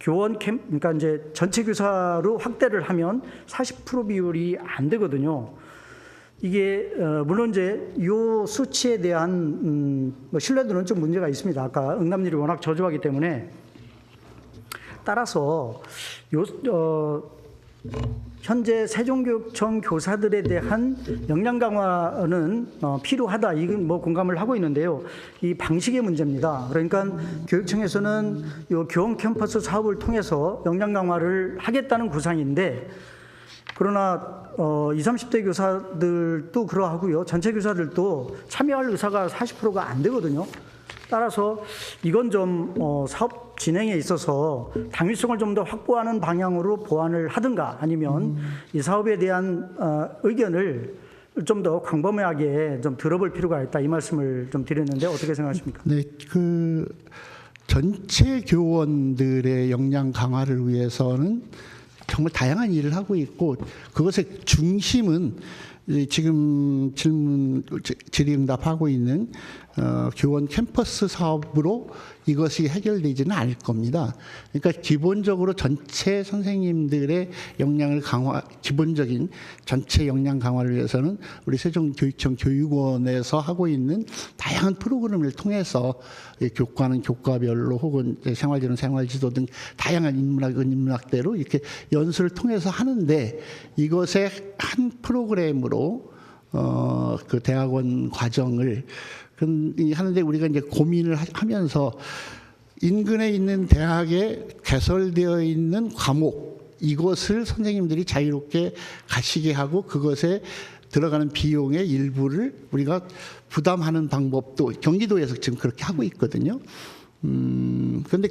교원 그러니까 이제 전체 교사로 확대를 하면 40% 비율이 안 되거든요. 이게 물론 이제 이 수치에 대한 뭐 신뢰도는 좀 문제가 있습니다. 아까 응답률이 워낙 저조하기 때문에. 따라서 현재 세종교육청 교사들에 대한 역량 강화는 필요하다. 이건 뭐 공감을 하고 있는데요. 이 방식의 문제입니다. 그러니까 교육청에서는 이 교원 캠퍼스 사업을 통해서 역량 강화를 하겠다는 구상인데, 그러나 20, 30대 교사들도 그러하고요. 전체 교사들도 참여할 의사가 40%가 안 되거든요. 따라서 이건 좀 사업 진행에 있어서 당위성을 좀 더 확보하는 방향으로 보완을 하든가, 아니면 이 사업에 대한 의견을 좀 더 광범위하게 좀 들어볼 필요가 있다, 이 말씀을 좀 드렸는데 어떻게 생각하십니까? 네, 그 전체 교원들의 역량 강화를 위해서는 정말 다양한 일을 하고 있고, 그것의 중심은 지금 질의응답하고 있는 교원 캠퍼스 사업으로 이것이 해결되지는 않을 겁니다. 그러니까 기본적으로 전체 선생님들의 역량을 기본적인 전체 역량 강화를 위해서는 우리 세종교육청 교육원에서 하고 있는 다양한 프로그램을 통해서 교과는 교과별로, 혹은 생활지도는 생활지도 등 다양한 인문학은 인문학대로 이렇게 연수를 통해서 하는데, 이것의 한 프로그램으로 그 대학원 과정을 하는데, 우리가 이제 고민을 하면서 인근에 있는 대학에 개설되어 있는 과목, 이것을 선생님들이 자유롭게 가시게 하고 그것에 들어가는 비용의 일부를 우리가 부담하는 방법도 경기도에서 지금 그렇게 하고 있거든요. 그런데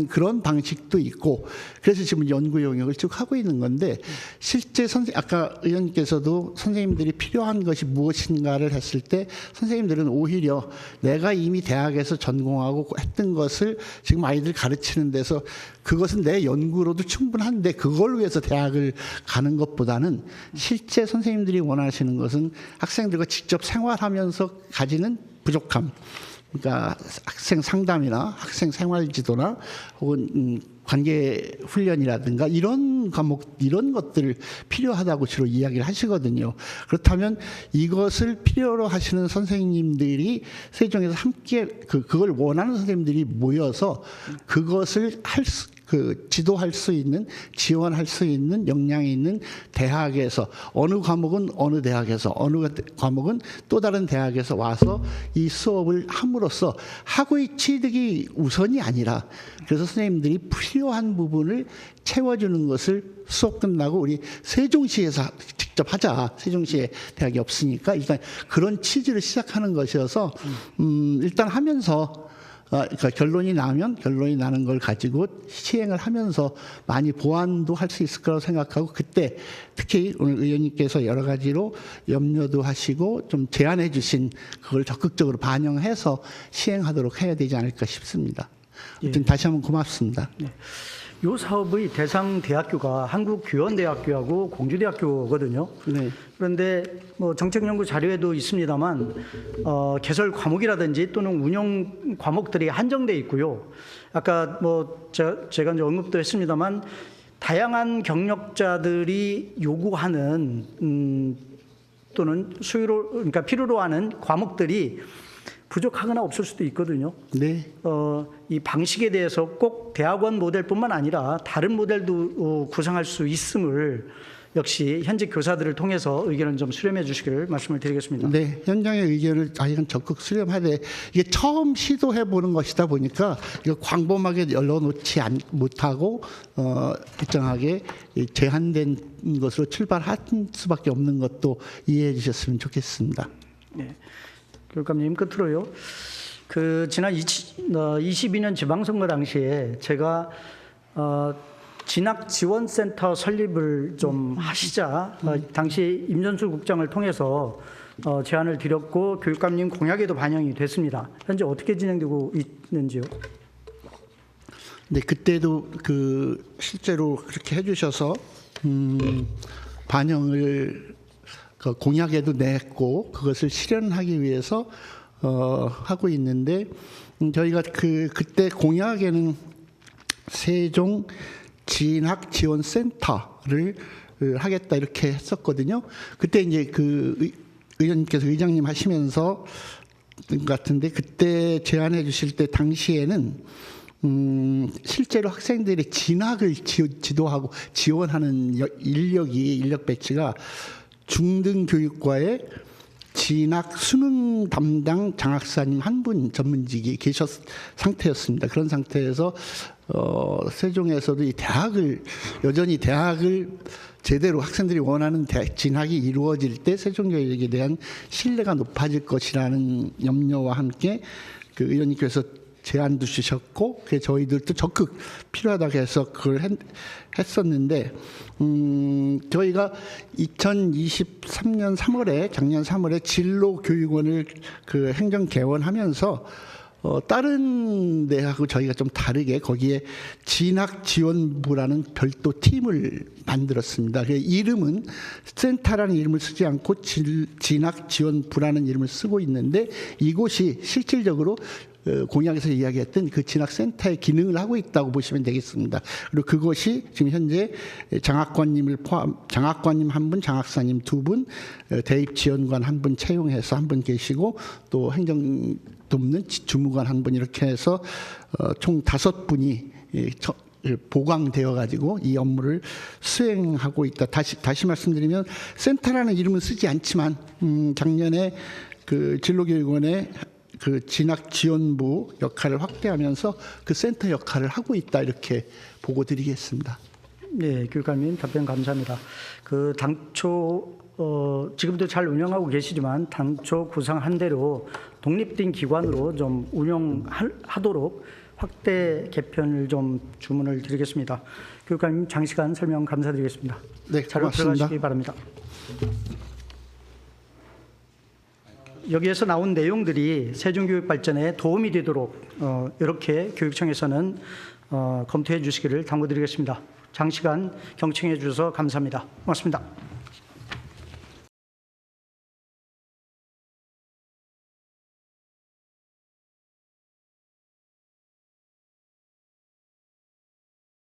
그런 방식도 있고, 그래서 지금 연구 영역을 쭉 하고 있는 건데, 실제 아까 의원님께서도 선생님들이 필요한 것이 무엇인가를 했을 때, 선생님들은 오히려 내가 이미 대학에서 전공하고 했던 것을 지금 아이들 가르치는 데서 그것은 내 연구로도 충분한데 그걸 위해서 대학을 가는 것보다는, 실제 선생님들이 원하시는 것은 학생들과 직접 생활하면서 가지는 부족함, 그러니까 학생 상담이나 학생 생활지도나 혹은 관계 훈련이라든가 이런 과목, 이런 것들을 필요하다고 주로 이야기를 하시거든요. 그렇다면 이것을 필요로 하시는 선생님들이 세종에서 함께 그걸 원하는 선생님들이 모여서 그것을 지도할 수 있는, 지원할 수 있는 역량이 있는 대학에서, 어느 과목은 어느 대학에서, 어느 과목은 또 다른 대학에서 와서 이 수업을 함으로써 학의 취득이 우선이 아니라, 그래서 선생님들이 필요한 부분을 채워주는 것을 수업 끝나고 우리 세종시에서 직접 하자. 세종시에 대학이 없으니까 일단 그런 취지를 시작하는 것이어서 일단 하면서, 그러니까 결론이 나는 걸 가지고 시행을 하면서 많이 보완도 할 수 있을 거라고 생각하고, 그때 특히 오늘 의원님께서 여러 가지로 염려도 하시고 좀 제안해 주신 그걸 적극적으로 반영해서 시행하도록 해야 되지 않을까 싶습니다. 아무튼 다시 한번 고맙습니다. 네. 이 사업의 대상 대학교가 한국교원대학교하고 공주대학교거든요. 네. 그런데 뭐 정책연구 자료에도 있습니다만 개설 과목이라든지 또는 운영 과목들이 한정돼 있고요. 아까 뭐 제가 이제 언급도 했습니다만, 다양한 경력자들이 요구하는 또는 그러니까 필요로 하는 과목들이 부족하거나 없을 수도 있거든요. 네. 이 방식에 대해서 꼭 대학원 모델뿐만 아니라 다른 모델도 구상할 수 있음을 역시 현직 교사들을 통해서 의견을 좀 수렴해 주시길 말씀을 드리겠습니다. 네, 현장의 의견을 아이는 적극 수렴하되, 이게 처음 시도해 보는 것이다 보니까 이거 광범하게 열어놓지 못하고 일정하게 제한된 것으로 출발할 수밖에 없는 것도 이해해 주셨으면 좋겠습니다. 네. 교육감님, 끝으로요. 지난 22년 지방선거 당시에 제가 진학지원센터 설립을 좀 하시자 당시 임전수 국장을 통해서 제안을 드렸고, 교육감님 공약에도 반영이 됐습니다. 현재 어떻게 진행되고 있는지요? 네, 그때도 실제로 그렇게 해주셔서 반영을 공약에도 냈고, 그것을 실현하기 위해서 하고 있는데, 저희가 그때 공약에는 세종 진학지원센터를 하겠다 이렇게 했었거든요. 그때 이제 그 의원님께서 의장님 하시면서 같은데 그때 제안해 주실 때 당시에는 실제로 학생들의 진학을 지도하고 지원하는 인력 배치가 중등교육과에 진학 수능 담당 장학사님 한 분 전문직이 계셨 상태였습니다. 그런 상태에서 세종에서도 이 여전히 대학을 제대로 학생들이 원하는 진학이 이루어질 때 세종교육에 대한 신뢰가 높아질 것이라는 염려와 함께 그 의원님께서 제안도 주셨고, 그 저희들도 적극 필요하다고 해서 그걸 했었는데, 저희가 2023년 3월에 작년 3월에 진로교육원을 그 행정 개원하면서 다른 데하고 저희가 좀 다르게 거기에 진학지원부라는 별도 팀을 만들었습니다. 그 이름은 센터라는 이름을 쓰지 않고 진학지원부라는 이름을 쓰고 있는데, 이곳이 실질적으로 공약에서 이야기했던 그 진학센터의 기능을 하고 있다고 보시면 되겠습니다. 그리고 그것이 지금 현재 장학관님 한 분, 장학사님 두 분, 대입지원관 한 분 채용해서 한 분 계시고, 또 행정 돕는 주무관 한 분, 이렇게 해서 총 5분이 보강되어 가지고 이 업무를 수행하고 있다. 다시 말씀드리면 센터라는 이름은 쓰지 않지만 작년에 그 진로교육원의 그 진학지원부 역할을 확대하면서 그 센터 역할을 하고 있다, 이렇게 보고 드리겠습니다. 네, 교육감님 답변 감사합니다. 그 당초 지금도 잘 운영하고 계시지만 당초 구상한 대로 독립된 기관으로 좀 운영하도록 확대 개편을 좀 주문을 드리겠습니다. 교육감님 장시간 설명 감사드리겠습니다. 네, 자료 고맙습니다. 들어가시기 바랍니다. 여기에서 나온 내용들이 세종교육 발전에 도움이 되도록 이렇게 교육청에서는 검토해 주시기를 당부드리겠습니다. 장시간 경청해 주셔서 감사합니다. 고맙습니다.